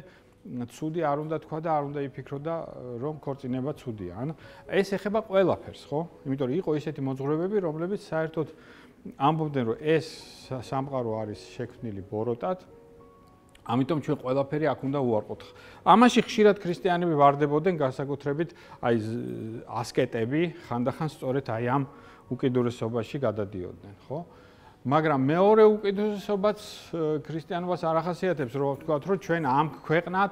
ცუდი არ უნდა თქვა და არ უნდა იფიქრო და რომ ქორწინება ცუდია. ანუ ეს ეხება ყველაფერს, ხო? იმიტომ რომ იყო ისეთი მოძღვრებები, რომლებიც საერთოდ ამბობდნენ რომ ეს სამყარო არის შექმნილი ბოროტად, ამიტომ ჩვენ ყველაფერი აქ უნდა უარყოთ. ამაში ხშირად ქრისტიანები ვარდებოდნენ განსაკუთრებით აი ასკეტები, ხანდახან სწორედ აი ამ უკიდურესობაში გადადიოდნენ, ხო? მაგრამ მეორე უკიდურესობაც ქრისტიანობას არ ახასიათებს, რომ ვთქვათ, რომ ჩვენ ამ ქვეყნად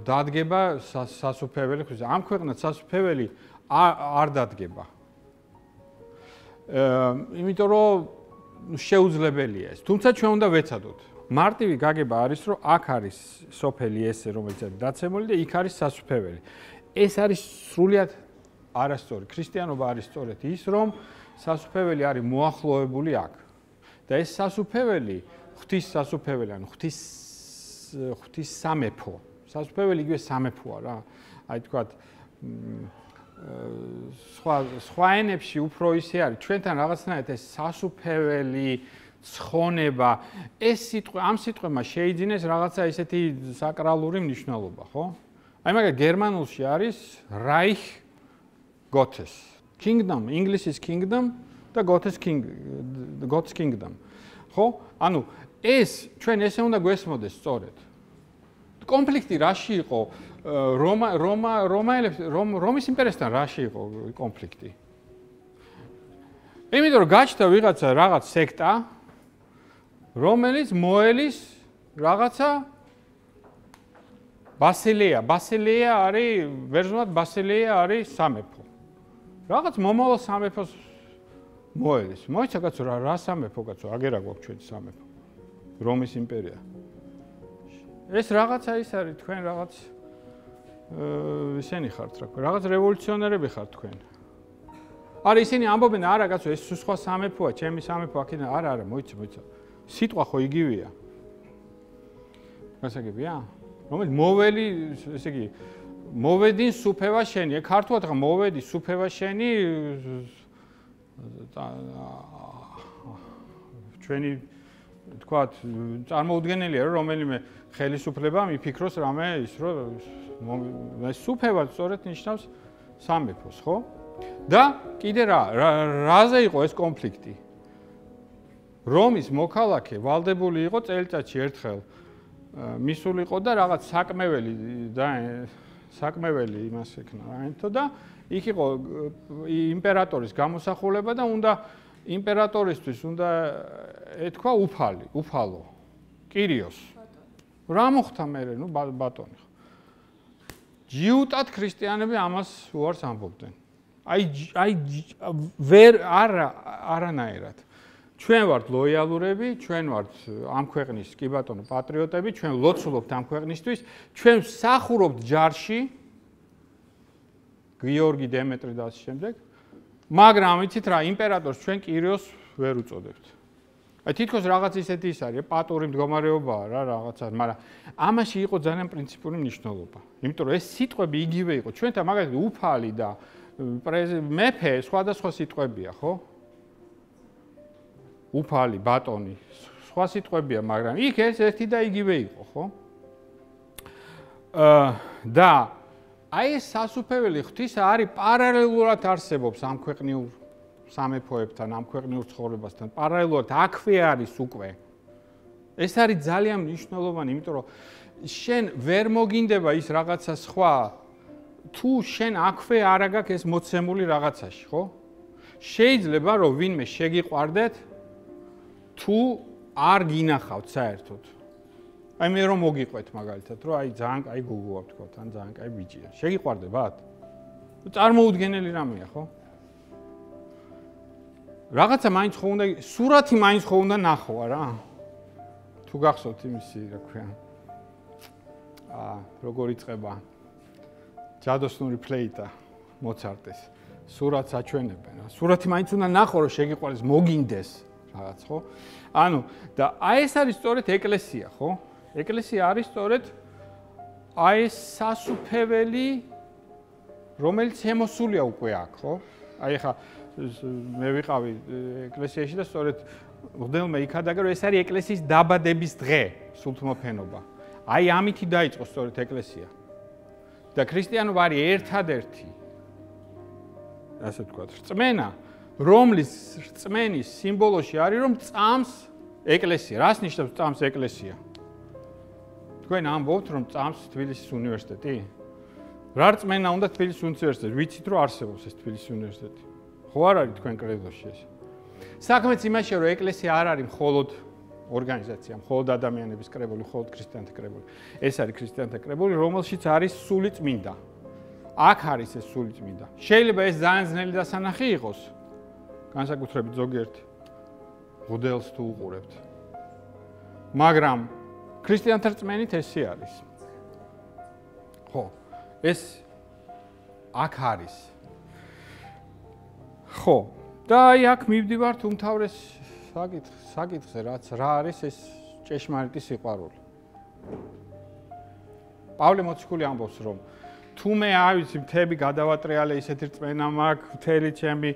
დადგება სასუფეველი, ამ ქვეყნად სასუფეველი არ დადგება. იმიტომ რომ შეუძლებელია ეს. თუმცა ჩვენ უნდა ვეცადოთ. მარტივი გაგება არის, რომ აქ არის სოფელი ესე, რომელიც არის დაცემული და იქ არის სასუფეველი. ეს არის სრულიად არასწორი. ქრისტიანობა არის სწორედ ის, რომ სასუფეველი არის მოახლოებული აქ. და ეს სასუფეველი, ღვთის სასუფეველი, ანუ ღვთის სამეფო. სასუფეველი იგივე სამეფოა რა. აი თქვათ სხვა ენებში უფრო ისე არის. ჩვენთან რაღაცნაირად ეს სასუფეველი, ცხონება, ეს სიტყვა, ამ სიტყვებმა შეიძინეს რაღაცა ისეთი საკრალური მნიშვნელობა, ხო? აი მაგალითად გერმანულში არის Reich Gottes. Kingdom, English kingdom და Gottes God's kingdom. ხო? ანუ ეს ჩვენ ესე უნდა გვესმოდეს სწორედ. კონფლიქტი რაში იყო? რომის იმპერიასთან რაში იყო კონფლიქტი? იმიტომ რომ გაჩნდა ვიღაცა რაღაც სექტა, რომელიც მოელის რაღაცა ბასილია არის, ვერზულად ბასილია არის სამეფო. რაღაც მომავალ სამეფოს მოელის. მოიცა კაცო რა სამეფო კაცო, აგერა გვაქვს ჩვენი სამეფო. რომის იმპერია. ეს რაღაცა ის არის თქვენ რაღაც ისენი ხართ რა, რაღაც რევოლუციონერები ხართ თქვენ. არა ისინი ამბობენ არა კაცო ეს სხვა სამეფოა, ჩემი სამეფო აქედან არა, მოიცა. სიტყვა ხო იგივეა. გასაგებია? რომელიც მოველი, ესე იგი მოვედი სუფევა შენი, ქართულად ხა მოვედი სუფევა შენი ჩვენი თქვათ წარმოუდგენელია რომ რომელიმე ხელისუფლება მიფიქროს რამე ის რომ სუფევა სწორედ ნიშნავს სამეფოს, ხო? და კიდე რაზე იყო ეს კონფლიქტი? რომის მოქალაქე ვალდებული იყო წელიწადში ერთხელ მისულიყო და რაღაც საკმეველი იმას ეკნა, რაინთო და იქ იყო იმპერატორის გამოსახულება და უნდა იმპერატორისთვის უნდა ეთქვა უფალო, კირიოს. რა მოხდა მერე, ნუ ბატონი. ჯიუტად ქრისტიანები ამას უარს ამბობდნენ. ვერ არანაირად. ჩვენ ვართ ლოიალურები, ჩვენ ვართ ამ ქვეყნის კი ბატონო პატრიოტები, ჩვენ ლოცულობთ ამ ქვეყნისთვის, ჩვენ ვსახურობთ ჯარში გიორგი, დემეტრი და ასე შემდეგ. მაგრამ იცით რა, იმპერატორს ჩვენ კირიოს ვერ უწოდებთ. აი თითქოს რაღაც ისეთი ის არის, პატური მდგომარეობაა რა რაღაცა, მაგრამ ამაში იყო ძალიან პრინციპული მნიშვნელობა. იმიტომ რომ ეს სიტყვები იგივე იყო. ჩვენთან მაგალითად უფალი და მეფე სხვადასხვა სიტყვებია, ხო? უფალი, ბატონი, სხვა სიტყვებია, მაგრამ იქ ეს ერთი და იგივე იყო, ხო? და აი ეს სასუფეველი ღვთის არის პარალელურად არსებობს ამ ქვეყნიურ სამეფოებთან, ამ ქვეყნიურ ცხოვრებასთან, პარალელურად აქვე არის უკვე. ეს არის ძალიან მნიშვნელოვანი, იმიტომ რომ შენ ვერ მოგინდება ის რაღაცა სხვა, თუ შენ აქვე არ აგაქვს ეს მოცემული რაღაცაში, ხო? შეიძლება რომ ვინმე შეგიყვარდეთ, თუ არ გინახავთ საერთოდ. აი მე რომ მოგიყვეთ მაგალითად, რომ აი ძალიან კაი გოგოა ვთქვათ, ან ძალიან კაი ბიჭია. შეგიყვარდებათ? წარმოუდგენელი რამეა, ხო? რაღაცა მაინც ხო უნდა, სურათი მაინც ხო უნდა ნახო რა. თუ გახსოვთ იმისი, რა ქვია. როგორ იწყება ჯადოსნური ფლეიტა მოცარტის. სურათს აჩვენებენ რა. სურათი მაინც უნდა ნახო, რომ შეგიყვარდეს, მოგინდეს რაღაც, ხო? ანუ და აი ეს არის სწორედ ეკლესია, ხო? ეკლესია არის სწორედ აი ეს სასუფეველი, რომელიც ემოსულია უკვე აქ, ხო? აი ხა მე ვიყავი ეკლესიაში და სწორედ მღვდელმა იქადაგა, რომ ეს არის ეკლესიის დაბადების დღე, სულთმოფენობა. აი ამითი დაიწყო სწორედ ეკლესია. და ქრისტიანობა არის ერთადერთი, ასე ვთქვათ, რწმენა, რომლის რწმენის სიმბოლოში არის, რომ წამს ეკლესია. რას ნიშნავს წამს ეკლესია? თქვენ ამბობთ, რომ წამს თბილისის უნივერსიტეტი? რა რწმენა უნდა თბილისის უნივერსიტეტში? ვიცით, რომ არსებობს ეს თბილისის უნივერსიტეტი. ხო არ არის თქვენ კრედოში ეს? საქმეც იმაშია, რომ ეკლესია არ არის მხოლოდ ორგანიზაცია, მხოლოდ ადამიანების კრებული, მხოლოდ ქრისტიანთა კრებული. ეს არის ქრისტიანთა კრებული, რომელშიც არის სული წმინდა. აქ არის ეს სული წმინდა. შეიძლება ეს ძალიან ძნელი დასანახი იყოს, განსაკუთრებით ზოგიერთ მღვდელს თუ უყურებთ. მაგრამ ქრისტიანთა რწმენით ესე არის. ხო, ეს აქ არის. ხო, და აი აქ მივდივართ უმთავრეს საკითხზე, რაც რა არის ეს ჭეშმარიტი სიყვარული. პავლე მოციქული ამბობს, რომ თუ მე არ ვიცი მთები გადავატრიალე, ისეთი რწმენა მაქვს, მთელი ჩემი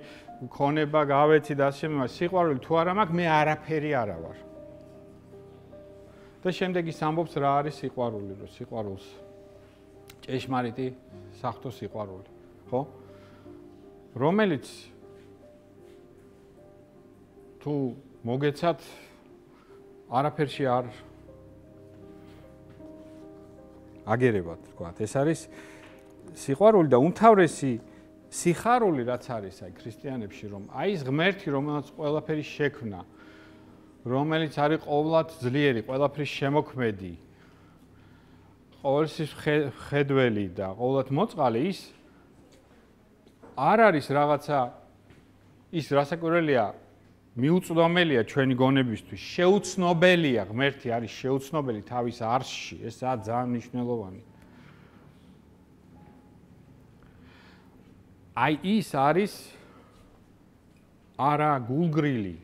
ქონება გავეცი და ასე შემდგომ, სიყვარული თუ არა მაქვს, მე არაფერი არა ვარ. და შემდეგ ის ამბობს რა არის სიყვარული, რომ სიყვარულს ჭეშმარიტი საღვთო სიყვარული, ხო? რომელიც თუ მოგეცათ არაფერში არ აგერებათ, თქვათ. ეს არის სიყვარული და უმთავრესი სიხარული რაც არის აი ქრისტიანებში, რომ აი ეს ღმერთი, რომელსაც ყველაფერი შექმნა, რომელიც არის ყოვლად ძლიერი, ყველაფრის შემოქმედი, ყოველთვის ხედველი და ყოვლად მოწყალე, ის არ არის რაღაცა ის რასაკვირველია მიუწვდომელია ჩვენი გონებისთვის, შეუცნობელია, ღმერთი არის შეუცნობელი თავის არსში, ეს ძალიან მნიშვნელოვანი. აი ის არის არა გულგრილი,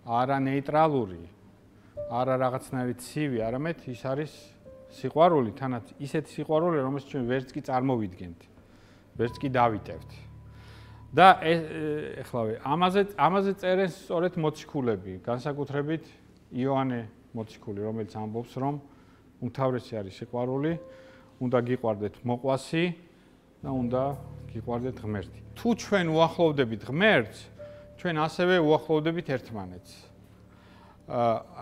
არა ნეიტრალური, არა რაღაცნაირი ცივი, არამედ ის არის სიყვარული, თანაც ისეთი სიყვარული, რომელსაც ჩვენ ვერც კი წარმოვიდგენთ, ვერც კი დავიტევთ. და ეხლავე ამაზე წერენ სწორედ მოციქულები, განსაკუთრებით იოანე მოციქული, რომელიც ამბობს, რომ უმთავრესი არის სიყვარული, უნდა გიყვარდეთ მოყვასი და უნდა გიყვარდეთ ღმერთი. თუ ჩვენ უახლოვდებით ღმერთს, ჩვენ ასევე უახლოვდებით ერთმანეთს.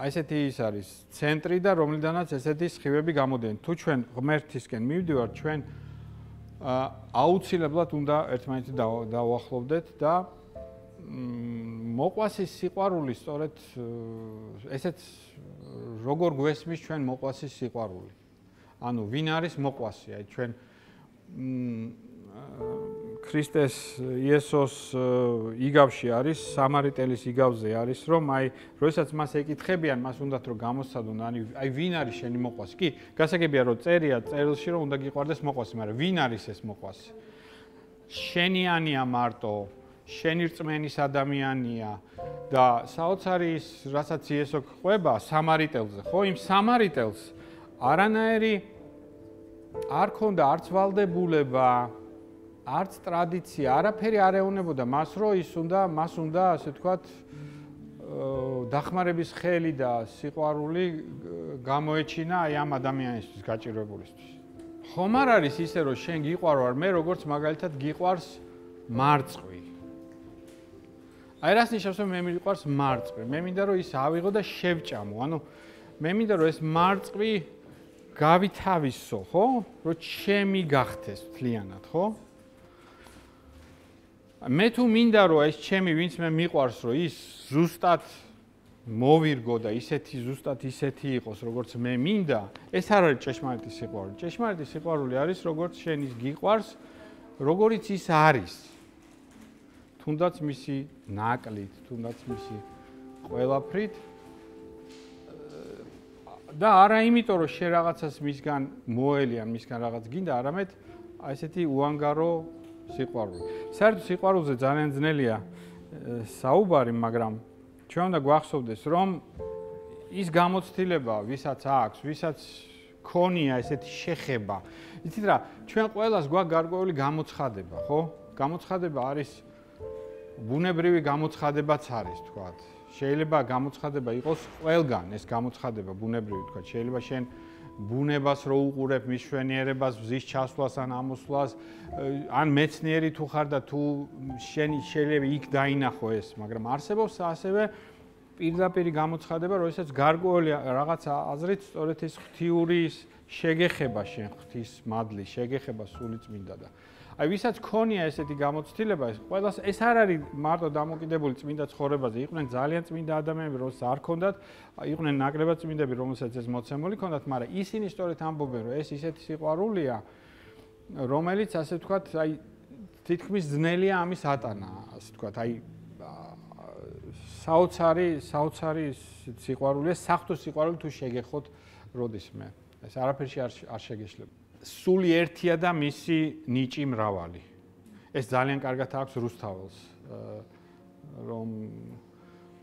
ესეთი ის არის ცენტრი და რომლიდანაც ესეთი სხივები გამოდიან. თუ ჩვენ ღმერთისკენ მივდივართ, ჩვენ აუცილებლად უნდა ერთმანეთი დავუახლოვდეთ და მოყვასის სიყვარული სწორედ ესეც როგორ გვესმის ჩვენ მოყვასის სიყვარული. ანუ ვინ არის მოყვასი? აი ჩვენ ქრისტეს იესოს იგავში არის, სამარიტელის იგავზე არის, რომ აი როდესაც მას ეკითხებიან, მას უნდათ რომ გამოსცადონ, აი ვინ არის შენი მოყვასი? კი, გასაგებია რომ წერია წერილში რომ უნდა გიყვარდეს მოყვასი, მაგრამ ვინ არის ეს მოყვასი? შენიანია მარტო, შენი რწმენის ადამიანია და საოცარი ის, რასაც იესო ყვება სამარიტელზე, ხო? იმ სამარიტელს არანაირი არ ქონდა არც ვალდებულება, არც ტრადიცია, არაფერი არ ეუბნებოდა მას, რომ მას უნდა, ასე ვთქვათ, დახმარების ხელი და სიყვარული გამოეჩინა აი ამ ადამიანისთვის გაჭირვებულისთვის. ხომ არ არის ისე, რომ შენ გიყვარვარ მე, როგორც მაგალითად გიყვარს მარწყვი. აი რას ნიშნავს, რომ მე მიყვარს მარწყვი? მე მინდა რომ ის ავიღო და შევჭამო. ანუ მე მინდა რომ ეს მარწყვი გავითავისო, ხო? რომ ჩემი გახდეს მთლიანად, ხო? მე თუ მინდა რომ ეს ჩემი ვინც მე მიყვარს რომ ის ზუსტად მოვირგო და ზუსტად ისეთი იყოს როგორც მე მინდა, ეს არ არის ჭეშმარიტი სიყვარული. ჭეშმარიტი სიყვარული არის როგორც შენ ის გიყვარს, როგორიც ის არის. თუნდაც მისი ნაკლით, თუნდაც მისი ყველაფრით და არა იმიტომ რომ შენ რაღაცას მისგან მოელი ან მისგან რაღაც გინდა, არამედ აი ესეთი უანგარო სიყვარული. საერთოდ სიყვარულზე ძალიან ძნელია საუბარი, მაგრამ ჩვენ უნდა გვახსოვდეს, რომ ის გამოცდილება, ვისაც აქვს, ვისაც ქონია ესეთი შეხება. იცით რა, ჩვენ ყველას გვაქვს გარკვეული გამოცხადება, ხო? გამოცხადება არის ბუნებრივი გამოცხადებაც არის, თქვათ. შეიძლება გამოცხადება იყოს ყველგან, ეს გამოცხადება ბუნებრივი, თქვათ. შეიძლება შენ ბუნებას რო უყურებ, მის მშვენიერებას, მზის ჩასვლას ან ამოსვლას, ან მეცნიერი თუ ხარ და თუ შენ შეიძლება იქ დაინახო ეს, მაგრამ არსებობს ასევე პირდაპირი გამოცხადება, როდესაც გარკვეული რაღაც აზრით სწორედ ეს ღვთიური შეგეხება შენ ღვთის მადლი, შეგეხება სულიწმინდა და აი ვისაც ქონია ესეთი გამოცდილება, ყველას ეს არ არის მარტო დამოკიდებული წმინდა ცხოვრებაზე, იყვნენ ძალიან წმინდა ადამიანები, რომელსაც არ ქონდათ, იყვნენ ნაკლებად წმინდები, რომელსაც ეს მოცემული ქონდათ, მაგრამ ისინი სწორედ ამბობენ, რომ ეს ისეთი სიყვარულია, რომელიც ასე ვთქვათ, აი თითქმის ძნელია ამის ატანა, ასე ვთქვათ, აი საოცარი სიყვარულია, საღვთო სიყვარული თუ შეგეხოთ როდისმე. ეს არაფერში არ შეგეშლება. სული ერთია და მისი ნიჭი მრავალი. ეს ძალიან კარგად აქვს რუსთაველს,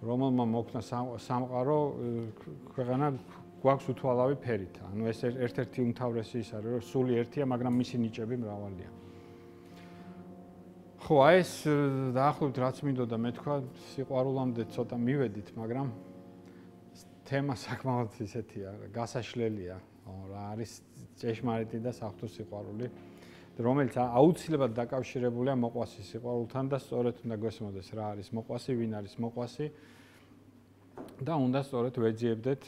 რომელმა მოქნა სამყარო ქვეყანა გვაქვს უთვალავი ფერით. ანუ ეს ერთ-ერთი უმთავრესი ის არის, რომ სული ერთია, მაგრამ მისი ნიჭები მრავალია. ხო, აი ეს დაახლოებით რაც მინდოდა მე თქვა, სიყვარულამდე ცოტა მივედით, მაგრამ თემა საკმაოდ ისეთია, გასაშლელია. რა არის ჭეშმარიტი და საღვთო სიყვარული, რომელიც აუცილებლად დაკავშირებულია მოყვასის სიყვარულთან და სწორედ უნდა გვესმოდეს რა არის მოყვასი, ვინ არის მოყვასი და უნდა სწორედ ვეძიებდეთ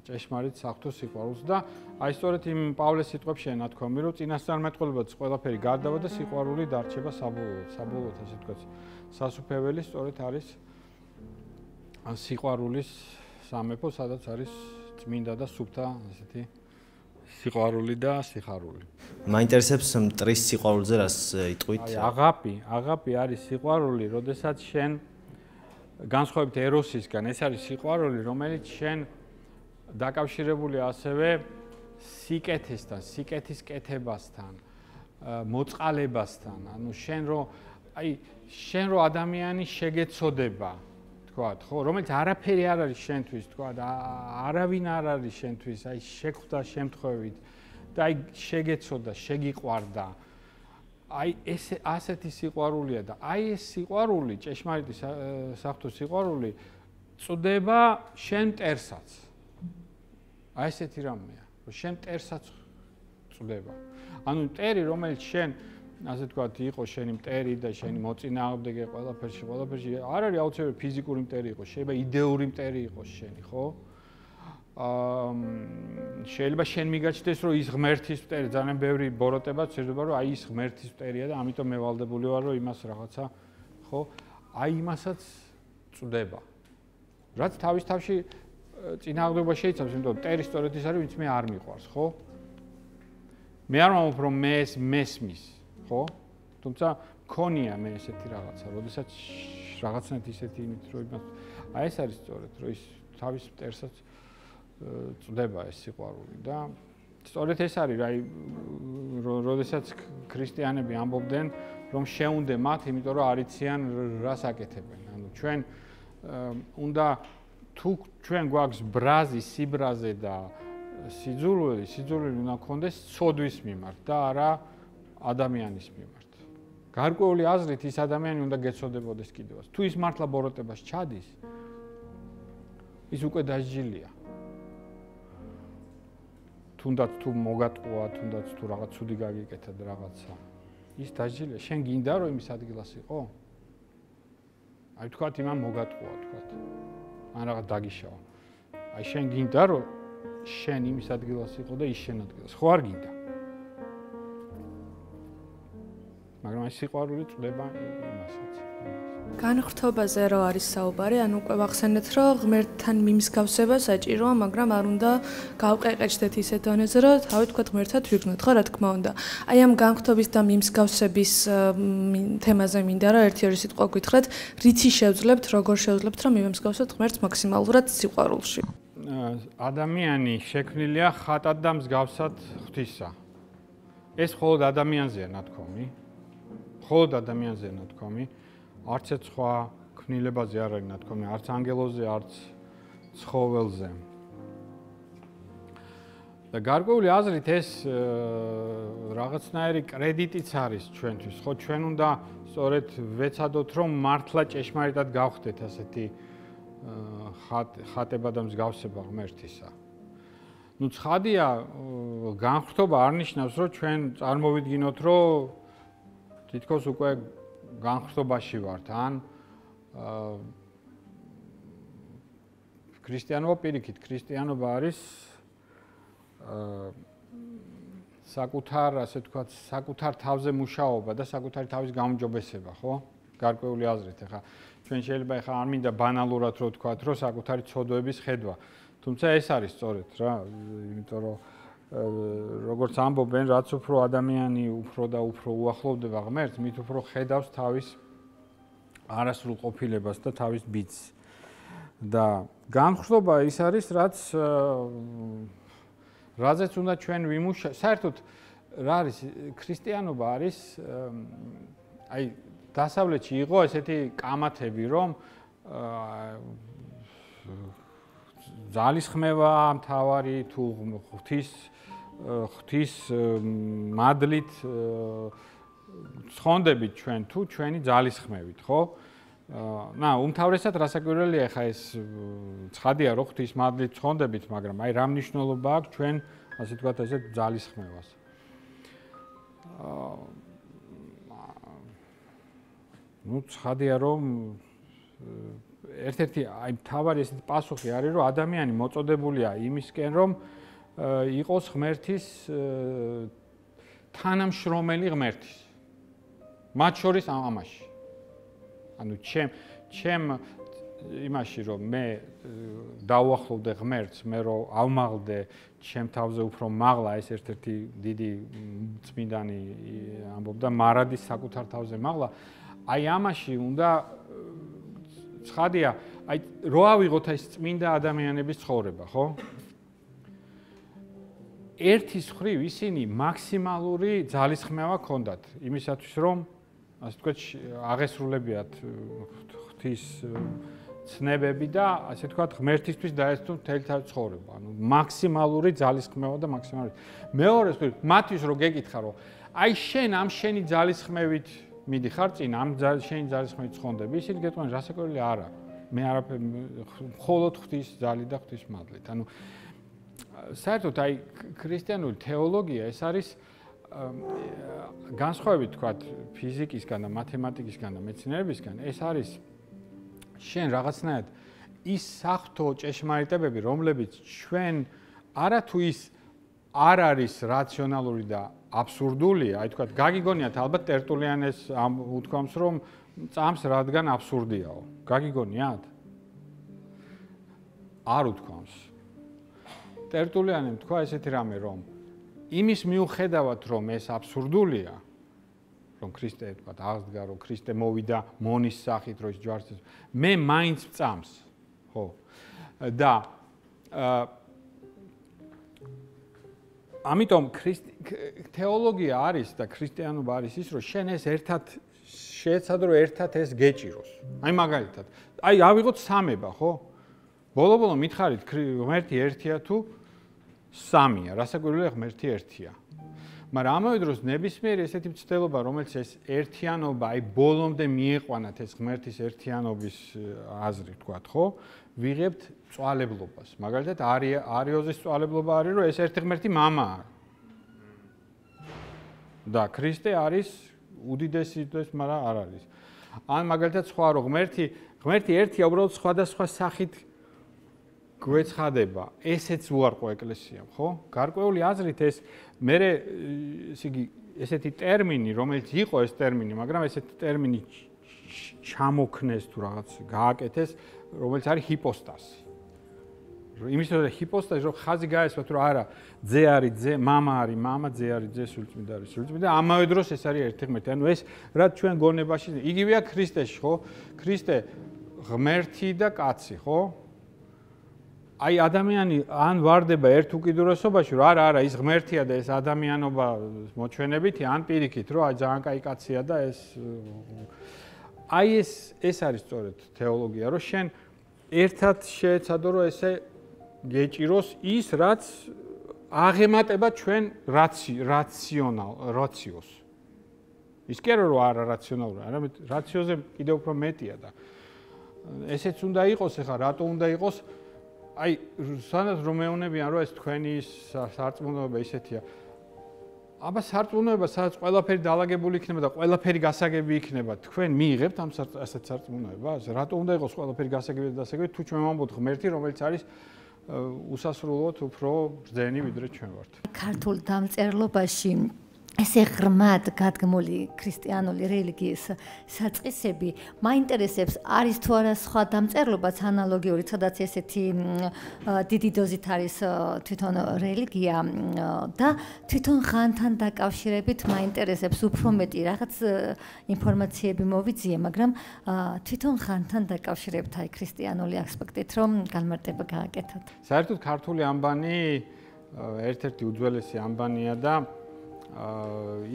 ჭეშმარიტ საღვთო სიყვარულს და აი სწორედ იმ პავლეს სიტყვებში ნათქვამი, რომ წინასწარმეტყველებაც ყველაფერი გარდავა და სიყვარული დარჩება საბოლოოდ ასე ვთქვათ, სასუფეველი სწორედ არის სიყვარულის სამეფო, სადაც არის წმინდა და სუფთა ასეთი სიყვარული და სიხარული. მაინტერესებს მტრის სიყვარულზე რას იტყვით? აღაპი არის სიყვარული, როდესაც შენ განსხვავებით ეროსისგან, ეს არის სიყვარული, რომელიც შენ დაკავშირებულია ასევე სიკეთესთან, სიკეთის კეთებასთან, მოწყალებასთან. ანუ შენ რო ადამიანი შეგეცოდება, თქვათ, ხო, რომელიც არაფერი არ არის შენთვის, თქვათ, არავინ არ არის შენთვის, აი შეხვდა შემთხვევით და აი შეგეცოდა, შეგიყვარდა. აი ეს ასეთი სიყვარულია და აი ეს სიყვარული, ჭეშმარიტი საღვთო სიყვარული წდება შენ მტერსაც. აი ესეთი რამეა, რომ შენ მტერსაც წდება. ანუ მტერი, რომელიც შენ ასე ვთქვათ, იყო შენი მტერი და შენი მოწინააღმდეგე ყველაფერში, არ არის აუცილებლად ფიზიკური მტერი იყოს, შეიძლება იდეური მტერი იყოს შენი, ხო? შეიძლება შენ მიგაჩნდეს, რომ ის ღმერთის მტერი, ძალიან ბევრი ბოროტება ცერდება, რომ აი ის ღმერთის მტერია და ამიტომ მე ვალდებული ვარ, რომ იმას რაღაცა, ხო? აი იმასაც წვდება. რაც თავის თავში წინააღმდეგობა შეიცავს, იმიტომ რომ ტერი სწორედ ის არის, ვინც მე არ მიყვარს, ხო? მე არ ვამბობ, რომ მე ეს მესმის, ხო? თუმცა მქონია მე ესეთი რაღაცა, როდესაც რაღაცნაირად ისეთი იმით რომ იმას აი ეს არის სწორედ, რომ ის თავის მტერსაც წვდება ეს სიყვარული და სწორედ ეს არის, აი როდესაც ქრისტიანები ამბობდნენ, რომ შეუნდე მათ, იმიტომ რომ არ იციან რას აკეთებენ. ანუ ჩვენ უნდა თუ ჩვენ გვაქვს ბრაზი, სიბრაზე და სიძულველი უნდა გქონდეს ცოდვის მიმართ და არა ადამიანის მიმართ. გარკვეული აზრით ის ადამიანი უნდა გეცოდებოდეს კიდევაც. თუ ის მართლა ბოროტებას ჩადის, ის უკვე დასჯილია. თუნდაც თუ მოგატყუა, თუნდაც თუ რაღაც ცუდი გაგიკეთა და რაღაცა. ის დასჯილია. შენ გინდა რომ იმის ადგილას იყო? აი თქვათ იმან მოგატყუა, თქვათ. ან რაღაც დაგიშავა. აი შენ გინდა რომ შენ იმის ადგილას იყო და ის შენ ადგილას. ხო არ გინდა? მაგრამ ეს სიყვარული წვდება იმასაც. განხრთობაზე რო არის საუბარი, ანუ უკვე ვახსენეთ, რომ ღმერთთან მიმსგავსება საჭიროა, მაგრამ არ უნდა გავყეყეჭდეთ ისეთ დონეზე, რომ თავი თქვათ ღმერთად ვიგნოთ, ხო, რა თქმა უნდა. აი ამ განხრთობის და მიმსგავსების თემაზე მინდა რა ერთი-ორი სიტყვა გითხრათ, რითი შევძლებთ, როგორ შევძლებთ, რომ მიმსგავსოთ ღმერთს მაქსიმალურად სიყვარულში. ადამიანი შექმნილია ხატად და მსგავსად ღვთისა. ეს მხოლოდ ადამიანზეა ნათქვამი. მხოლოდ ადამიანზეა ნათქვამი. არც ერთ სხვა ქმნილებაზე არ არის ნათქვამი, არც ანგელოზე, არც ცხოველზე. და გარკვეული აზრით ეს რაღაცნაირი კრედიტიც არის ჩვენთვის, ხო, ჩვენ უნდა სწორედ ვეცადოთ, რომ მართლა ჭეშმარიტად გავხდეთ ასეთი ხატება და მსგავსება ღმერთისა. ნუ ცხადია, განხრთობა არ ნიშნავს, რომ ჩვენ წარმოვიდგინოთ, რომ თითქოს უკვე განხრთობაში ვართ, ან ქრისტიანობა პირიქით, ქრისტიანობა არის საკუთარ, ასე ვთქვათ, საკუთარ თავზე მუშაობა და საკუთარი თავის გაუმჯობესება, ხო? გარკვეული აზრით, ახლა ჩვენ შეიძლება ახლა არ მინდა ბანალურად რო ვთქვათ, რომ საკუთარი ცოდვების ხედვა. თუმცა ეს არის სწორედ რა, იმიტომ რომ როგორც ამბობენ, რაც უფრო ადამიანი უფრო და უფრო უახლოვდება ღმერთს, მით უფრო ხედავს თავის არასრულ ყოფილებას და თავის ბიძს. და განხრთობა ის არის, რაზეც უნდა ჩვენ ვიმუშავოთ. საერთოდ რა არის ქრისტიანობა არის აი დასავლეთში იყო ესეთი კამათები, რომ ძალისხმევა მთავარი თუ ღვთის მადლით ცხონდებით ჩვენ თუ ჩვენი ძალისხმევით, ხო? ნა, უმთავრესად რასაკვირველია ხა ეს ცხადია რომ ღვთის მადლით ცხონდებით, მაგრამ აი რა მნიშვნელობა აქვს ჩვენ ასე ვთქვათ ესე ძალისხმევას. ნუ ცხადია რომ ერთ-ერთი აი მთავარი ესეთი პასუხი არის რომ ადამიანი მოწოდებულია იმისკენ რომ იყოს ღმერთის თანამშრომელი ღმერთის. მათ შორის ამაში. ანუ ჩემ იმაში რომ მე დავუახლოვდე ღმერთს, მე რომ ავმაღლდე ჩემ თავზე უფრო მაღლა ეს ერთ-ერთი დიდი წმინდანი ამბობდა მარადის საკუთარ თავზე მაღლა. აი ამაში უნდა ცხადია, აი რო ავიღოთ ეს წმინდა ადამიანების ცხოვრება, ხო? ერთის ხრივ ისინი მაქსიმალური ძალისხმევა ჰქონდათ იმისათვის, რომ ასე ვთქვათ, აღესრულებიათ ღვთის ცნებები და ასე ვთქვათ, ღმერთისთვის დაესწრონ მთელი თავი ცხოვრება. ანუ მაქსიმალური ძალისხმევა და მაქსიმალური. მეორე ხრივ, მათთვის რო გეკითხა, რომ აი შენ ამ შენი ძალისხმევით მიდიხარ წინ, ამ შენი ძალისხმევით ცხონდები, ისინი გეტყვიან, რასაკვირველია არა. მე არაფერი, მხოლოდ ღვთის ძალით და ღვთის მადლით. ანუ საერთოდ აი ქრისტიანული თეოლოგია ეს არის განსხვავებით თქვათ ფიზიკისგან და მათემატიკისგან და მეცნიერებისგან, ეს არის შენ რაღაცნაირად ის საფრთხო ჭეშმარიტებები, რომლებიც ჩვენ არა თუ ის არ არის რაციონალური და აბსურდულია, აი თქვათ გაგიგონიათ ალბათ ტერტულიანეს ამ უთქვამს, რომ წამს რადგან აბსურდიაო. გაგიგონიათ? არ უთქვამს. ტერტულიანემ თქვა ესეთი რამე, რომ იმის მიუხედავად, რომ ეს აბსურდულია, რომ ქრისტე თქვა აღდგა, რომ ქრისტე მოვიდა მონის სახით, რომ ჯვარს მე მაინც წამს, ხო? და ამიტომ თეოლოგია არის და ქრისტიანობა არის ის, რომ შენ ეს ერთად შეეცადრო ერთად ეს გეჭიროს. აი მაგალითად, აი ავიღოთ სამება, ხო? ბოლო-ბოლო მითხარით, ღმერთი ერთია თუ სამია, რასაკვირველია ღმერთი ერთია. მაგრამ ამავე დროს ნებისმიერი ესეთი მცდელობა, რომელიც ეს ერთიანობა, აი ბოლომდე მieყვანათ ეს ღმერთის ერთიანობის აზრი, თქვათ, ხო? ვიღებთ წვალებლობას. მაგალითად, არიოზის წვალებლობა არის, რომ ეს ერთი ღმერთი მამაა. და ქრისტე არის უდიდესი ის, მაგრამ არ არის. ან მაგალითად სხვა რომ ღმერთი ერთია, უბრალოდ სხვადასხვა სახით გვეცხადება. ესეც უარყო ეკლესიამ, ხო? გარკვეული აზრით ეს მე ესეთი ტერმინი, რომელიც იყო ეს ტერმინი, მაგრამ ესეთი ტერმინი ჩამოქნეს თუ რაღაც გააკეთეს, რომელიც არის ჰიპოსტასი. იმის რომ ჰიპოსტასი რომ ხაზი გაესვათ, რომ არა, ძე არის ძე, მამა არის მამა, ძე არის ძე, სულწმიდა არის სულწმიდა, ამავე დროს ეს არის ერთი ღმერთი. ანუ ეს რაც ჩვენ გონებაში იგივეა ქრისტეში, ხო? ქრისტე ღმერთი და კაცი, ხო? აი ადამიანი ან ვარდება ერთ უკიდურესობაში, რომ არა, ის ღმერთია და ეს ადამიანობა მოჩვენებითი, ან პირიქით, რომ აი ძალიან კაი კაცია და ეს აი ეს არის სწორედ თეოლოგია, რომ შენ ერთად შეეცადო, რომ ესე გეჭიროს ის, რაც აღემატება ჩვენ რაციოს. ის კი არა, რომ არა რაციონალური, არამედ რაციოზე კიდევ უფრო მეტია და ესეც უნდა იყოს, ეხლა რატო უნდა იყოს? აი, სანამ რომ მეუბნებიან, რომ ეს თქვენი სარწმუნოება ისეთია. აბა სარწმუნოება, სადაც ყველაფერი დაალაგებული იქნება და ყველაფერი გასაგები იქნება, თქვენ მიიღებთ ამ ასეთ სარწმუნოებას? რატო უნდა იყოს ყველაფერი გასაგები და დასაგები, თუ ჩვენ ვამბობთ ღმერთი, რომელიც არის უსასრულოდ უფრო ბრძენი, ვიდრე ჩვენ ვართ. ქართულ დამწერლობაში ესე ღრმად გადგმული ქრისტიანული რელიგიის საწყისები მაინტერესებს, არის თუ არა სხვა დამწერლობაც ანალოგიური, სადაც ესეთი დიდი დოზით არის თვითონ რელიგია და თვითონ ხანთან დაკავშირებით მაინტერესებს უფრო მეტი რაღაც ინფორმაციები მოვიძიე, მაგრამ თვითონ ხანთან დაკავშირებით აი ქრისტიანული ასპექტით რომ განმარტება გააკეთოთ. საერთოდ ქართული ამბანი ერთ-ერთი უძველესი ამბანია და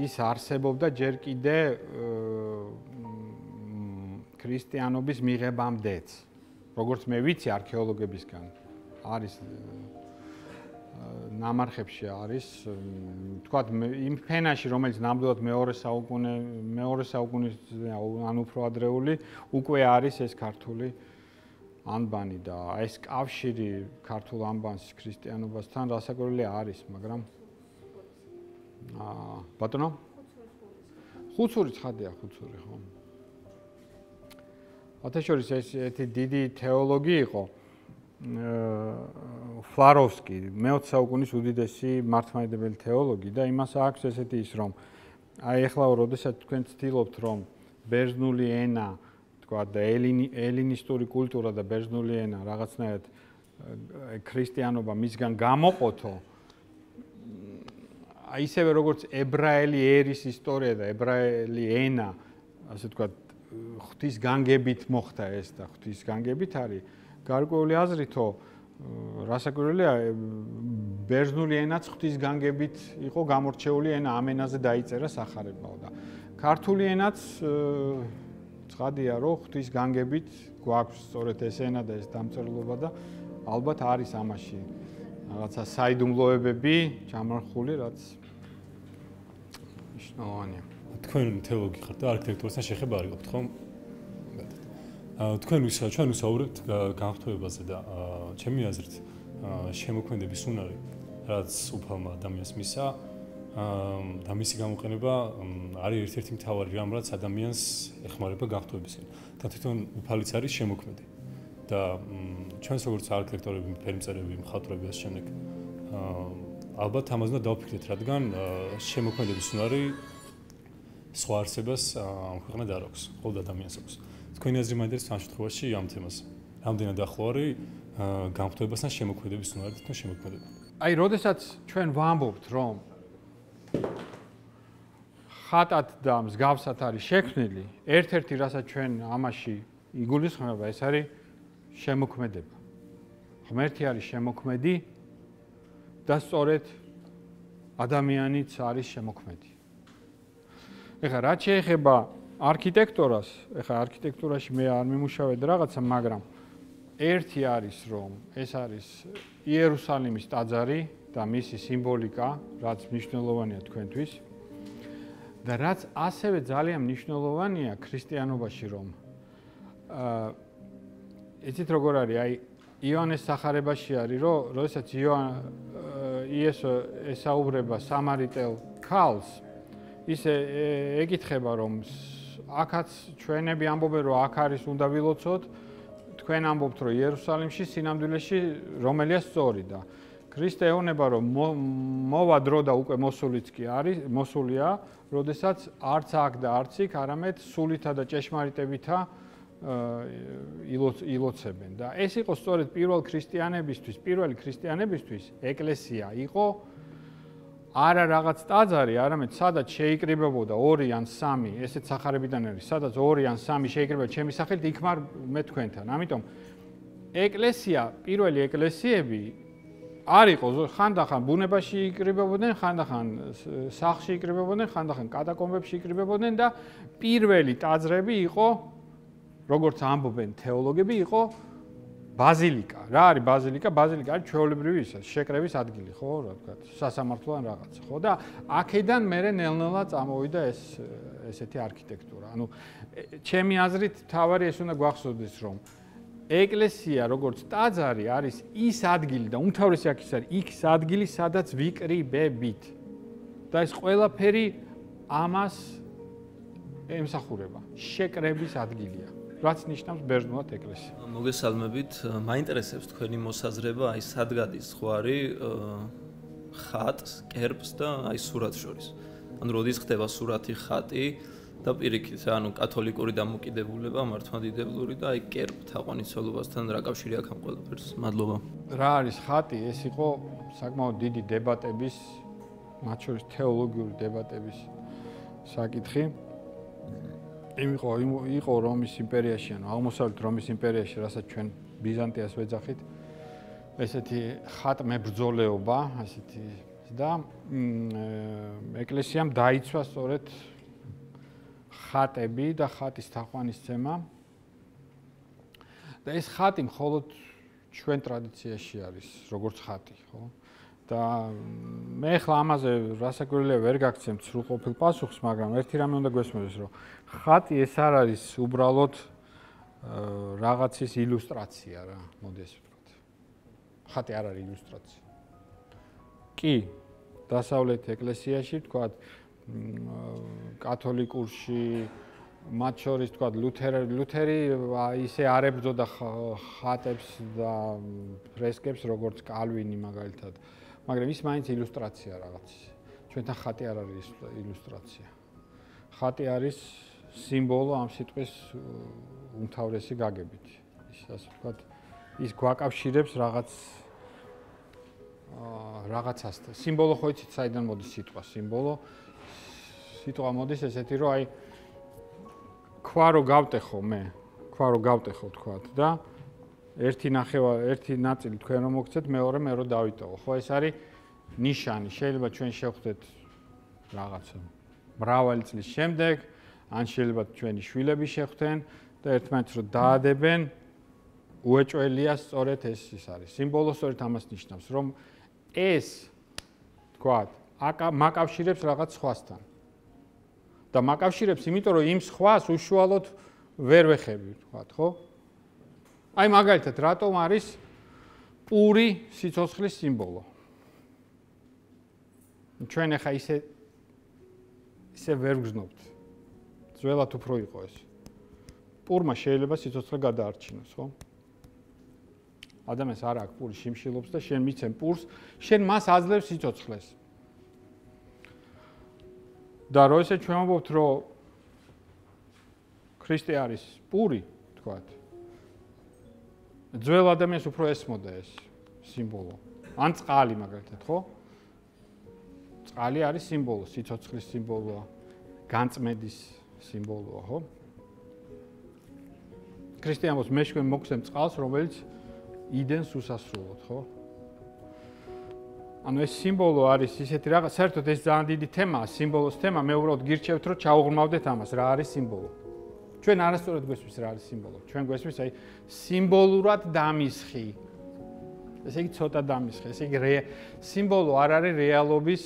ის არსებობდა ჯერ კიდე ქრისტიანობის მიღებამდეც. როგორც მე ვიცი არქეოლოგებისგან, არის ნამარხებში არის, თქვათ იმ ფენაში, რომელიც ნამდვილად მეორე საუკუნის ან უფრო ადრეული, უკვე არის ეს ქართული ანბანი და ეს კავშირი ქართულ ანბანს ქრისტიანობასთან რასაკვირველია არის, მაგრამ ბატონო? ხუცური ცხადია, ხუცური, ხო. ათაშორის ესეთი დიდი თეოლოგი იყო, ფლაროვსკი, მე-20 საუკუნის უდიდესი მართლმადიდებელი თეოლოგი და იმას აქვს ესეთი ის, რომ აი ეხლა როდესაც თქვენ ცდილობთ, რომ ბერძნული ენა, თქვა და ელინისტური კულტურა და ბერძნული ენა რაღაცნაირად ქრისტიანობა მისგან გამოყოთო, ისევე როგორც ებრაელი ერის ისტორია და ებრაელი ენა, ასე ვთქვათ, ღვთის განგებით მოხდა ეს და ღვთის განგებით არის გარკვეული აზრითო, რასაკვირველია, ბერძნული ენაც ღვთის განგებით იყო გამორჩეული ენა, ამ ენაზე დაიწერა სახარებაო და ქართული ენაც ცხადია, რომ ღვთის განგებით გვაქვს სწორედ ეს ენა და ეს დამწერლობა და ალბათ არის ამაში რაღაცა საიდუმლოებები ჩამარხული, რაც მნიშვნელოვანია. თქვენ თეოლოგი ხართ და არქიტექტურასთან შეხება არ გაქვთ, ხო? თქვენ ვისაუბრებთ განხეთქილებაზე და ჩემი აზრით შემოქმედების უნარი, რაც უფალმა ადამიანს მისცა და მისი გამოყენება არის ერთ-ერთი მთავარი რამ, რაც ადამიანს ეხმარება განხეთქილებისკენ. და თვითონ უფალიც არის შემოქმედი. და ჩვენს როგორც არქიტექტორები, ფერმწერები, მხატვრები და შემდეგ ალბათ ამაზე უნდა დავფიქრდეთ, რადგან შემოქმედების უნარი სხვა არსებას ამ ქვეყნად არ აქვს, მხოლოდ ადამიანს აქვს. თქვენი აზრი მაინტერესებს ამ შემთხვევაში ამ თემაზე. რამდენად ახლო არის განხორციელებასთან შემოქმედების უნარი თვითონ შემოქმედება. აი, როდესაც ჩვენ ვამბობთ, რომ ხატად და მსგავსად არის შექმნილი, ერთ-ერთი რასაც ჩვენ ამაში იგულისხმება, ეს არის შემოქმედება. ღმერთი არის შემოქმედი და სწორედ ადამიანიც არის შემოქმედი. ეხლა რაც შეეხება არქიტექტურას, ეხლა არქიტექტურაში მე არ მიმუშავედ რაღაცა, მაგრამ ერთი არის, რომ ეს არის იერუსალიმის ტაძარი და მისი სიმბოლიკა, რაც მნიშვნელოვანია თქვენთვის. და რაც ასევე ძალიან მნიშვნელოვანია ქრისტიანობაში, რომ იცით როგორ არის, აი იონეს სახარებაში არის, რომ როდესაც იესო ესაუბრება სამარიტელ ქალს, ის ეკითხება, რომ აქაც ჩვენები ამბობენ, რომ აქ არის უნდა ვილოცოთ, თქვენ ამბობთ, რომ იერუსალიმში სინამდვილეში რომელია სწორი და ქრისტე ეუბნება, რომ მოვა დრო და უკვე მოსულიც კი არის, მოსულია, როდესაც არც აქ და არც იქ, არამედ სულითა და ჭეშმარიტებითა ილოცებენ. და ეს იყო სწორედ პირველი ქრისტიანებისთვის ეკლესია იყო არა რაღაც ტაძარი, არამედ სადაც შეიკრიბებოდა 2 ან 3, ესეც სახარებიდან არის, სადაც 2 ან 3 შეიკრიბებოდა ჩემი სახელით, იქ მარ მე თქვენთან. ამიტომ ეკლესია, პირველი ეკლესიები არ იყო ხანდახან ბუნებაში იკრიბებოდნენ, ხანდახან სახლში იკრიბებოდნენ, ხანდახან კატაკომბებში იკრიბებოდნენ და პირველი ტაძრები იყო, როგორც ამბობენ თეოლოგები, იყო ბაზილიკა. რა არის ბაზილიკა? ბაზილიკა არის ჩვეულებრივი შეკრების ადგილი, ხო, რა ვთქვათ, სასამართლო ან რაღაცა, ხო? და აქედან მერე ნელ-ნელა წამოვიდა ესეთი არქიტექტურა. ანუ ჩემი აზრით, თავარი ეს უნდა გვახსოვდეს, რომ ეკლესია როგორც ტაძარი არის ის ადგილი და უმთავრესი აქ ის არის იქ ადგილი, სადაც ვიკრიბებით. და ეს ყველაფერი ამას ემსახურება. შეკრების ადგილია. რაც ნიშნავს ბერძნულად ეკლესია. მოგესალმებით, მაინტერესებს თქვენი მოსაზრება აი სადგადის ხვარი ხატს, კერპს და აი სურათს შორის. ანუ როდის ხდება სურათი, ხატი და პირიქით, ანუ კათოლიკური დამოკიდებულება, მართლმადიდებლური და აი კერპ თაყვანისმცემლობასთან რა კავშირი აქვს ამ ყველაფერს? მადლობა. რა არის ხატი? ეს იყო საკმაოდ დიდი დებატების, მათ შორის თეოლოგიური დებატების საკითხი. იყო რომის იმპერიაში, ანუ აღმოსავლეთ რომის იმპერიაში, რასაც ჩვენ ბიზანტიას ვეძახით, ესეთი ხატმებრძოლეობა, ასეთი და ეკლესიამ დაიცვა სწორედ ხატები და ხატის თაყვანისცემა. და ეს ხატი მხოლოდ ჩვენ ტრადიციაში არის, როგორც ხატი, ხო? და მე ახლა ამაზე რასაკვირველია ვერ გაგცემ სრულყოფილ პასუხს, მაგრამ ერთი რამე უნდა გვესმოდეს, რომ ხატი ეს არ არის უბრალოდ რაღაცის ილუსტრაცია რა, მოდი ესე ვთქვათ. ხატი არ არის ილუსტრაცია. კი, დასავლეთ ეკლესიაში, ვთქვათ, კათოლიკურში, მათ შორის ვთქვათ, ლუთერი ისე არ ებრძოდა ხატებს და ფრესკებს, როგორც კალვინი მაგალითად. მაგრამ ის მაინც ილუსტრაცია რაღაცის. ჩვენთან ხატი არ არის ილუსტრაცია. ხატი არის სიმბოლო ამ სიტყვის უმთავრესი გაგებით. ის ასე ვთქვათ, ის გვაკავშირებს რაღაცასთან. სიმბოლო ხო იცით, საიდან მოდის სიტყვა? სიტყვა მოდის ესეთი, რომ აი ქვა რო გავტეხო მე, ვთქვათ და ერთი ნაწილი თქვენ რომ მოგცეთ, მეორე მე რო დავიტოვო. ხო, ეს არის ნიშანი. შეიძლება ჩვენ შევხვდეთ რაღაცა მრავალი წლის შემდეგ, ან შეიძლება ჩვენი შვილები შეხვდნენ და ერთმანეთს რო დაადებენ, უეჭველია სწორედ ეს არის. სიმბოლო სწორედ ამას ნიშნავს, რომ ეს თქვათ, მაკავშირებს რაღაც სხვასთან. და მაკავშირებს, იმიტომ რომ იმ სხვას უშუალოდ ვერ ვეხები, თქვათ, ხო? აი მაგალითად, რატომ არის პური სიცოცხლის სიმბოლო? ჩვენ ახლა ისე ვერ ვგრძნობთ. ძველად უფრო იყო ეს. პურმა შეიძლება სიცოცხლე გადაარჩინოს, ხო? ადამიანს არ აქვს პური, შიმშილობს და შენ მიცემ პურს, შენ მას აძლევს სიცოცხლეს. და როესაც ჩვენ ვამბობთ, რომ ქრისტე არის პური, თქვათ. ძველ ადამიანს უფრო ესმოდა ეს სიმბოლო. ან წყალი მაგალითად, ხო? წყალი არის სიმბოლო, სიცოცხლის სიმბოლოა, განწმენდის სიმბოლოა, ხო? ქრისტე ამბობს, მე შენ მოგცემ წყალს, რომელიც იდენს უსასრულოდ, ხო? ანუ ეს სიმბოლო არის ისეთი რაღაც, საერთოდ ეს ძალიან დიდი თემაა, სიმბოლოს თემა, მე უბრალოდ გირჩევთ, რომ ჩაუღრმავდეთ ამას, რა არის სიმბოლო. ჩვენ არასწორად გვესმის რა არის სიმბოლო. ჩვენ გვესმის აი სიმბოლურად დამისხი. ესე იგი ცოტა დამისხი, ესე იგი სიმბოლო არ არის რეალობის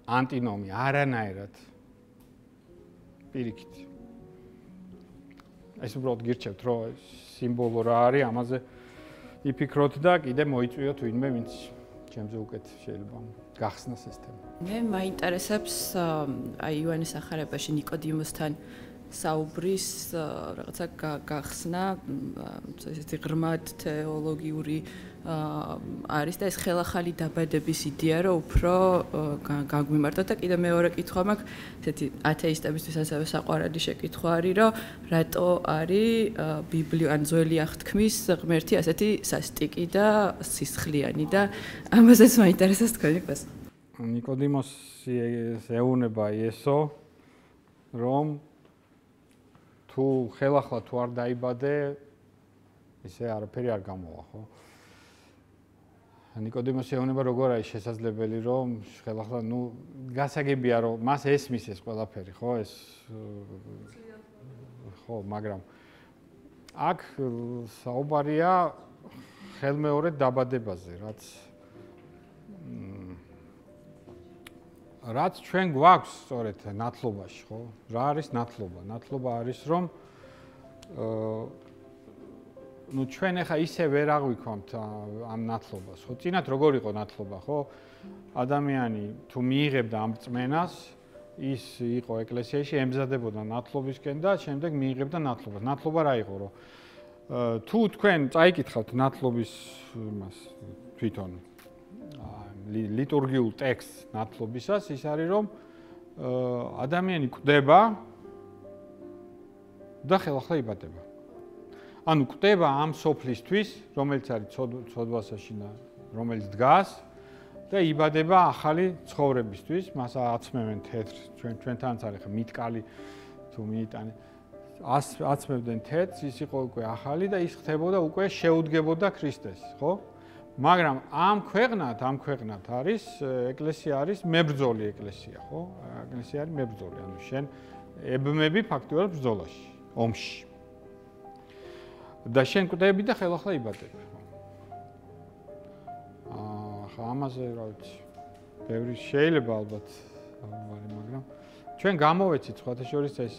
ანტინომი, არანაირად. პირიქით. ეს უბრალოდ გირჩევთ, რომ სიმბოლო რა არის, ამაზე იფიქროთ და კიდე მოიწვიოთ ვინმე, ვინც ჩემზე უკეთ შეიძლება გახსნას ეს თემა. მე მაინტერესებს აი იოანეს ახარებაში ნიკოდიმოსთან საუბრის რაღაცა გახსნა, ესეთი ღრმად თეოლოგიური არის და ეს ხელახალი დაბადების იდეა, რომ უფრო გაგვიმართოთ და კიდე მეორე კითხვა მაქვს, ესეთი ათეისტებისთვის ასევე საყვარელი შეკითხვა არის, რომ რატო არის ბიბლია ან ძველი აღთქმის ღმერთი ასეთი სასტიკი და სისხლიანი და ამაზეც მაინტერესებს თქვენი კვესა. ნიკოდიმოსი ეუბნება იესო, რომ თუ ხელახლა თუ არ დაიბადე, ისე არაფერი არ გამოვა, ხო? ნიკოდიმოსი ეუბნება, როგორ არის შესაძლებელი, რომ ხელახლა, გასაგებია, რომ მას ესმის ეს ყველაფერი, ხო? ეს ხო, მაგრამ აქ საუბარია ხელმეორედ დაბადებაზე, რაც ჩვენ გვაქვს სწორედ ნათლობაში, ხო? რა არის ნათლობა? ნათლობა არის, რომ ჩვენ ახლა ისე ვერ აღვიქვამთ ამ ნათლობას, ხო? წინათ როგორ იყო ნათლობა, ხო? ადამიანი თუ მიიღებდა ამ წმენას, ის იყო ეკლესიაში, ემზადებოდა ნათლობისკენ და შემდეგ მიიღებდა ნათლობას. ნათლობა რა იყო, რომ თუ თქვენ წაიკითხავთ ნათლობის იმას თვითონ ლიტურგიულ ტექსტს ნათლობისას, ის არის, რომ ადამიანი კვდება და ხელახლა იბადება. ანუ კვდება ამ სოფლისთვის, რომელიც არის ცოდვასაში და რომელიც დგას და იბადება ახალი ცხოვრებისთვის, მას აცმევენ თეთრ, ჩვენთანაც არის ხა მიტკალი თუ მიიტანე. აცმევდნენ თეთრს, ის იყო უკვე ახალი და ის ხდებოდა უკვე შეუდგებოდა ქრისტეს, ხო? მაგრამ ამ ქვეყნად არის ეკლესია არის მებრძოლი ეკლესია, ხო? ეკლესია არის მებრძოლი, ანუ შენ ებმები ფაქტიურად ბრძოლაში, ომში. და შენ კვდები და ხელახლა იბადები. ხა ამაზე რა ვიცი, ბევრი შეიძლება ალბათ, მაგრამ ჩვენ გამოვეცით სხვათა შორის ეს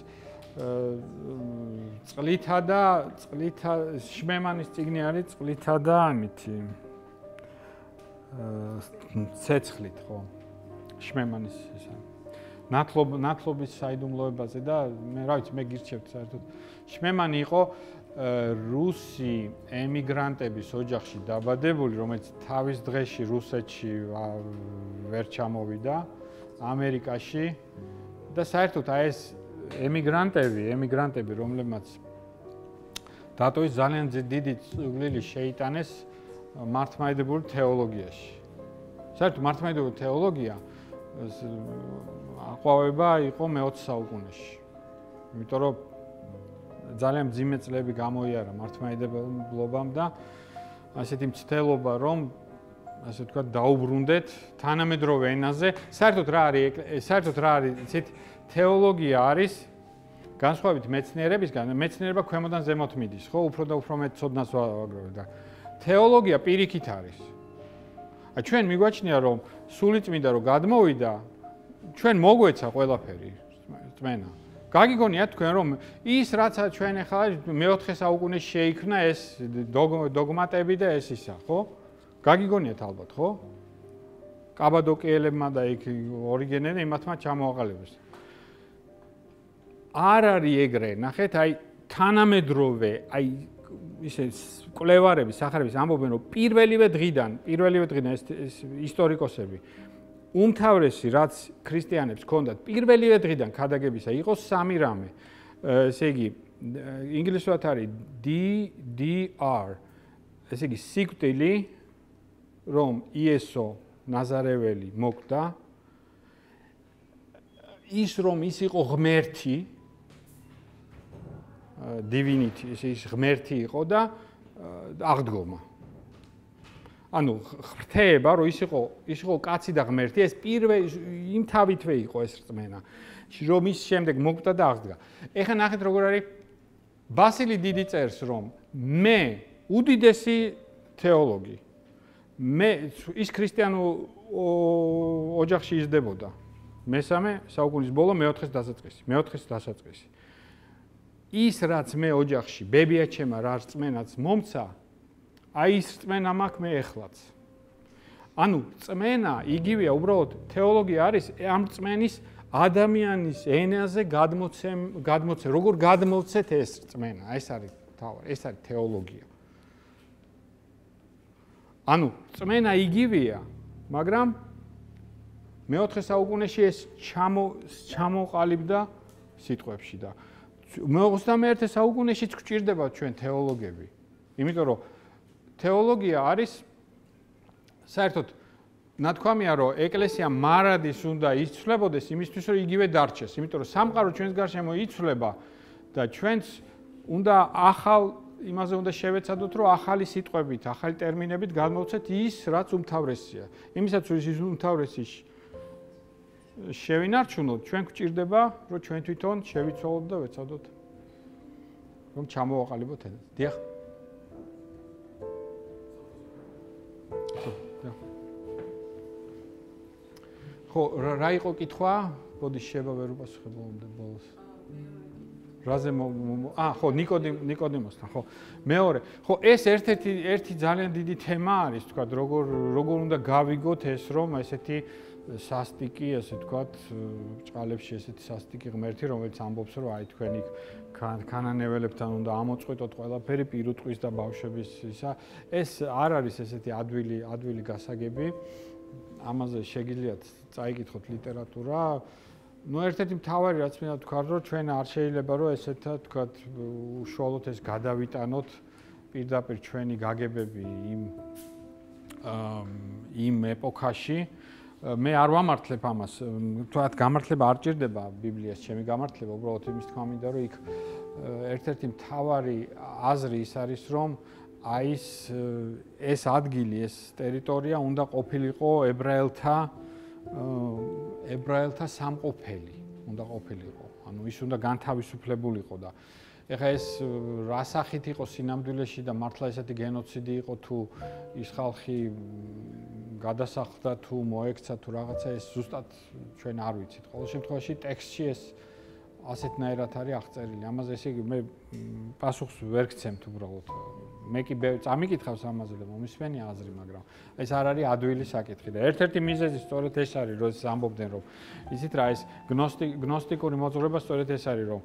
წყლითა შმემანის წიგნი არის წყლითა და ამითი ცეცხლით, ხო? შმემანის ისა. ნათლობის საიდუმლოებაზე და მე რა ვიცი, მე გირჩევთ საერთოდ. შმემანი იყო რუსი ემიგრანტების ოჯახში დაბადებული, რომელიც თავის დღეში რუსეთში ვერ ჩამოვიდა, ამერიკაში და საერთოდ აი ეს ემიგრანტები, რომლებმაც დატოვის ძალიან დიდი წვლილი შეიტანეს მართლმადიდებლურ თეოლოგიაში. საერთოდ მართლმადიდებლური თეოლოგია აყვავება იყო მე-20 საუკუნეში. იმიტომ რომ ძალიან მძიმე წლები გამოიარა მართლმადიდებლობამ და ასეთი მცდელობა, რომ ასე ვთქვათ, დაუბრუნდეთ თანამედროვე ენაზე. საერთოდ რა არის, იცით, თეოლოგია არის განსხვავებით მეცნიერებისგან, მეცნიერება ქვემოდან ზემოთ მიდის, ხო? უფრო და უფრო მეტ ცოდნას ვაგროვებთ და თეოლოგია პირიქით არის. ჩვენ მიგვაჩნია, რომ სულიწმინდა რომ გადმოვიდა, ჩვენ მოგვეცა ყველაფერი, წმენა. გაგიგონიათ თქვენ, რომ ის რაც ჩვენ ახლა მე-4 საუკუნეში შეიქმნა ეს დოგმატები და ეს ისა, ხო? გაგიგონიათ ალბათ, ხო? კაბადოკიელებმა და იქ ორიგენელი იმათმა ჩამოაყალიბეს. არ არის ეგრე, ნახეთ, აი თანამედროვე, აი ისე კვლევარები, სახარების ამბობენ, რომ პირველივე დღიდან ეს ისტორიკოსები უმთავრესი რაც ქრისტიანებს ჰქონდათ პირველივე დღიდან ქადაგებისა იყო სამი რამე. ესე იგი ინგლისურად არის DDR. ესე იგი სიკვდილი რომ იესო ნაზარეველი მოკვდა ის რომ ის იყო ღმერთი divinity ის ღმერთი იყო და აღდგომა. ანუ ღვთაება რომ ის იყო კაცი და ღმერთი ეს პირველ იმ თავითვე იყო ეს რწმენა რომ ის შემდეგ მოკვდა და აღდგა. ეხლა ნახეთ როგორ არის ბასილი დიდი წერს რომ მე უდიდესი თეოლოგი მე ის ქრისტიანულ ოჯახში იზრდებოდა მესამე საუკუნის ბოლო მეოთხეს დასაწყისი ის რაც მე ოჯახში ბებია ჩემა რა რწმენაც მომცა აი ის რწმენა მაქვს მე ეხლაც ანუ რწმენა იგივეა უბრალოდ თეოლოგია არის ამ რწმენის ადამიანის ენაზე გადმოცე როგორ გადმოვცეთ ეს რწმენა ეს არის თავი ეს არის თეოლოგია ანუ რწმენა იგივეა მაგრამ მეოთხე საუკუნეში ეს ჩამოყალიბდა სიტყვებში და მე-21 საუკუნეშიც გვჭირდება ჩვენ თეოლოგები იმიტომ რომ თეოლოგია არის საერთოდ ნათქვამია რომ ეკლესია მარადის უნდა იცვლებოდეს იმისთვის რომ იგივე დარჩეს იმიტომ რომ სამყარო ჩვენს გარშემო იცვლება და ჩვენც უნდა ახალ იმაზე უნდა შევეცადოთ რომ ახალი სიტყვებით ახალი ტერმინებით გადმოვცეთ ის რაც უმთავრესია იმისაც რომ ის უმთავრესი შევინარჩუნოთ ჩვენ გვჭირდება რომ ჩვენ თვითონ შევიცვალოთ და ვეცადოთ რომ ჩამოვაყალიბოთ ენას დიახ ხო რა იყო კითხვა ბოდი შევა ვერ უპასუხებო ბოლოს რაზე ხო ნიკოდიმოსთან ხო მეორე ხო ეს ერთი ძალიან დიდი თემა არის თქვა როგორ უნდა გავიგოთ ეს რომ ესეთი სასტიკი ესე თქვათ ჭყალებში ესეთი სასტიკი ღმერთი რომელიც ამბობს რომ აი თქვენი ქანანეველებთან უნდა ამოწყვეტოთ ყველაფერი პირუტყვის და ბავშვების ისა ეს არ არის ესეთი ადვილი გასაგები ამაზე შეგიძლიათ წაიკითხოთ ლიტერატურა ну ერთ-ერთი მთავარი რაც მინდა თქვა რომ ჩვენ არ შეიძლება რომ ესეთა თქვათ უშუალოდ ეს გადავიტანოთ პირდაპირ ჩვენი გაგებები იმ ეპოქაში მე არ ვამართლებ ამას თქვათ გამართლება არ ჭირდება ბიბლიას ჩემი გამართლება უბრალოდ იმის თქმა მინდა რომ იქ ერთ-ერთი მთავარი აზრი ის არის რომ აი ეს ადგილი ეს ტერიტორია უნდა ყოფილიყო ებრაელთა სამყოფელი უნდა ყოფილიყო ანუ ის უნდა განთავისუფლებულიყო და ეხლა ეს რა სახით იყო სინამდვილეში და მართლა ესეთი გენოციდი იყო თუ ის ხალხი გადასახლდა თუ მოექცა თუ რაღაცა ეს ზუსტად ჩვენ არ ვიცით ყოველ შემთხვევაში ტექსტში ეს ასეთნაირად არის აღწერილი ამაზე ესე იგი მე პასუხს ვერ გცემთ უბრალოდ მე კი წამიკითხავს ამაზე და მომისმენი აზრი მაგრამ ეს არ არის ადვილი საკითხი და ერთ-ერთი მიზეზი სწორედ ეს არის რომ ამბობდნენ რომ იცით რა ეს გნოსტიკური მოძღვრება სწორედ ეს არის რომ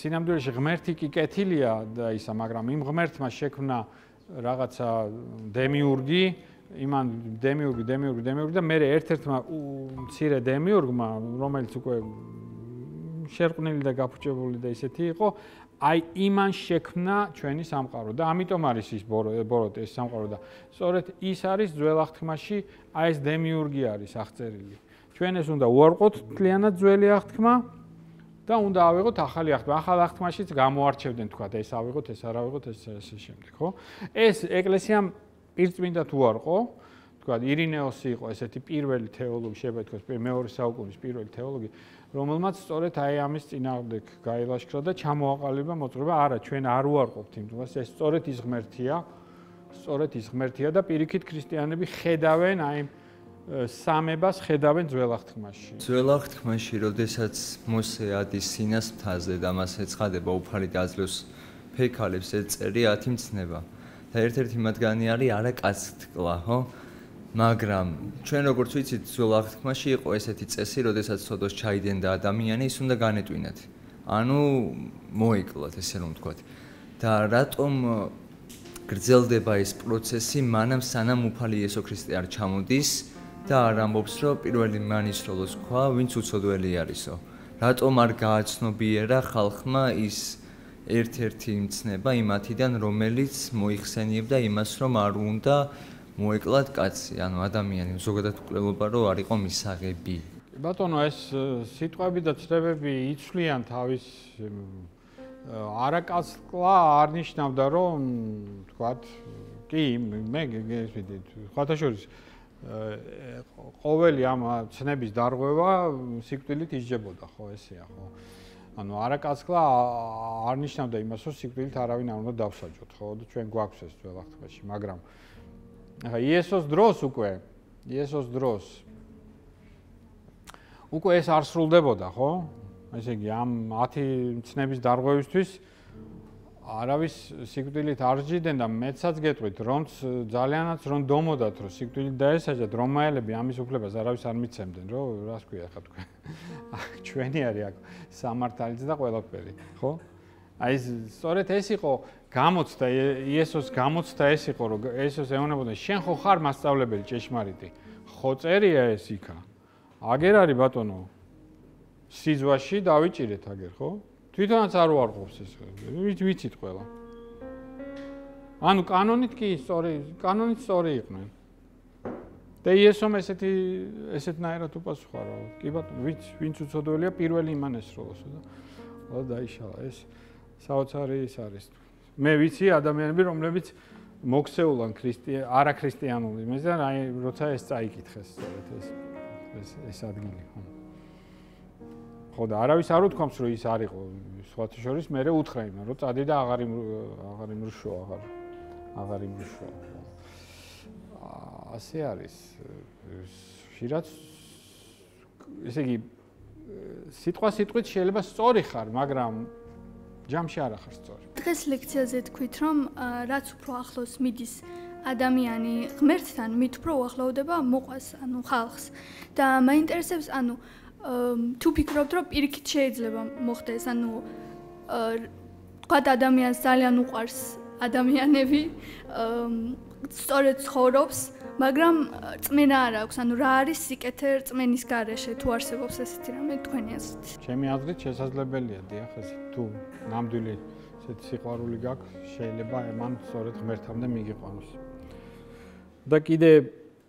სინამდვილეში ღმერთი კი კეთილია და ისა მაგრამ იმ ღმერთმა შექმნა რაღაცა დემიურგი იმან დემიურგი და მე ერთ-ერთმა მცირე დემიურგმა რომელიც უკვე შერყნილი და გაფუჭებული და ისეთი იყო აი იმან შექმნა ჩვენი სამყარო და ამიტომ არის ის ბოროტ ეს სამყარო და სწორედ ის არის ძველ აღთქმაში აი ეს დემიურგი არის აღწერილი ჩვენ ეს უნდა უარყოთ მთლიანად ძველი აღთქმა და უნდა ავიღოთ ახალი აღთქმა ახალ აღთქმაშიც გამოარჩევდნენ თქვა და ეს ავიღოთ ეს არ ავიღოთ ეს შემდეგ ხო ეს ეკლესიამ პირწმინდად უარყო თქვა ირინეოსი იყო ესეთი პირველი თეოლოგი შეიძლება ითქვას მეორე საუკუნის პირველი თეოლოგი რომელმაც სწორედ აი ამის წინააღმდეგ გაილაშქრა და ჩამოაყალიბა მოძღვრება არა ჩვენ არ უარყოფთ იმ დღეს ეს სწორედ ის ღმერთია და პირიქით ქრისტიანები ხედავენ აი სამებას ხედავენ ძველ აღთქმაში ძველ აღთქმაში როდესაც მოსე ადის სინას მთაზე და მას ეცხადება უფალი დაძლევს ფეიქალებს ეწერი 10 მცნება და ერთ-ერთი მათგანი არის არა კაცთკლა ხო მაგრამ ჩვენ როგორც ვიცით ძველ აღთქმაში იყო ესეთი წესი როდესაც ცოდოს ჩაიდენდა ადამიანი ის უნდა განეტვინათ ანუ მოიკლათ ესე რომ ვთქვათ და რატომ გრძელდება ეს პროცესი მანამ სანამ უფალი იესო ქრისტე არ ჩამოდის და არ ამბობს, რომ პირველი მანის როლოს ქვა, ვინც უცოდველი არისო. რატომ არ გააცნობიერა ხალხმა ის ერთ-ერთი მცნება იმათიდან, რომელიც მოიხსენიებდა იმას, რომ არ უნდა მოეკლათ კაცი, ანუ ადამიანი, ზოგადად მკვლელობა რომ არ იყო მისაღები. ბატონო, ეს სიტყვები და ცნებები იცვლიან თავის არაკაცკლა არ ნიშნავდა, რომ თქვათ, კი, მე გესვიდით, ხათაშორის ყოველი ამ ცნების დარღვევა სიკვდილით ისჯებოდა, ხო, ესეა, ხო? ანუ არაკაცკლა არ ნიშნავდა იმას, რომ სიკვდილით არავინ არ უნდა დავსაჯოთ, ხო? და ჩვენ გვაქვს ეს ძველახტბაში, მაგრამ ახლა იესოს დროს უკვე ეს არ სრულდებოდა, ხო? ესე იგი, ამ 10 ცნების დარღვევისთვის არავის სიკვდილით არ სჯიდნენ და მეცაც გეტყვით, რომც ძალიანაც რომ დომოდათ, რომ სიკვდილით დაესაჯათ, რომაელები ამის უფლებას არავის არ მიცემდნენ, რომ რას ქვია ხა თქვენ. ჩვენი არის აქ სამართალიც და ყველაფერი, ხო? აი სწორედ ეს იყო გამოცდა, იესოს გამოცდა ეს იყო, რომ იესოს ეუბნებოდა, შენ ხო ხარ მასწავლებელი ჭეშმარიტი? ხო წერია ეს იქა. აგერ არის ბატონო. სიზვაში დავიჭირეთ აგერ, ხო? თვითონაც არ უარყოფს ეს. ვიცით ყველა. ანუ კანონით კი სწორი იყვნენ. და იესომ ესეთნაირად უპასუხა, რომ კი ბატონო, ვინც უცოდველია, პირველი იმან ესროლოსო და დაიშალა ეს საოცარი ის არის. მე ვიცი ადამიანები, რომლებიც მოქცეულან არაქრისტიანული მიზან, აი როცა ეს წაიკითხეს სწორედ ეს ადგილი, ხო? ხო და არავის არ უთქვამს, რომ ის არ იყო სხვათა შორის, მე უთხრა იმან, რომ წადი და აღარ იმრუშო. ასე არის. ხშირად ესე იგი სიტყვით შეიძლება სწორი ხარ, მაგრამ ჯამში არ ხარ სწორი. დღეს ლექციაზე თქვით, რომ რაც უფრო ახლოს მიდის ადამიანი ღმერთთან, მით უფრო უახლოვდება მოყვას, ანუ ხალხს. და მაინტერესებს, ანუ თუ ფიქრობთ, რომ პირიქით შეიძლება მოხდეს, ანუ თქვათ ადამიანს ძალიან უყვარს ადამიანები, სწორედ ცხოვრობს, მაგრამ რწმენა არ აქვს, ანუ რა არის სიკეთე რწმენის გარეშე, თუ არსებობს ესეთი რამე თქვენი აზრით? ჩემი აზრით შესაძლებელია, დიახ, ესე თუ ნამდვილი ესეთი სიყვარული გაქვს, შეიძლება მან სწორედ ღმერთამდე მიგიყვანოს. და კიდე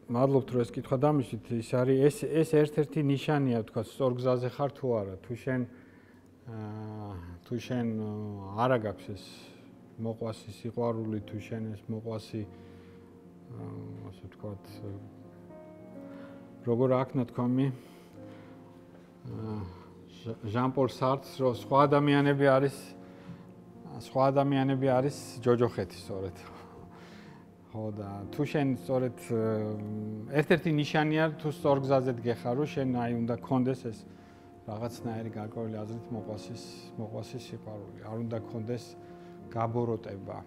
მადლობთ, რომ ეს კითხვა დამისვით, ის არის ეს ერთ-ერთი ნიშანია, თქვა, სწორ გზაზე ხარ თუ არა, თუ შენ არა გაქვს ეს მოყვასი სიყვარული, თუ შენ ეს მოყვასი ასე ვთქვათ, როგორ აქ ნათქვამი, ჟან-პოლ სარტს, რომ სხვა ადამიანები არის ჯოჯოხეთი სწორედ. ხო და თუ შენ სწორედ ერთ-ერთი ნიშანია, თუ სწორ გზაზედ გეხარ, რომ შენ აი უნდა გქონდეს ეს რაღაცნაირი გარკვეული აზრით მოყვასის სიყვარული. არ უნდა გქონდეს გაბოროტება.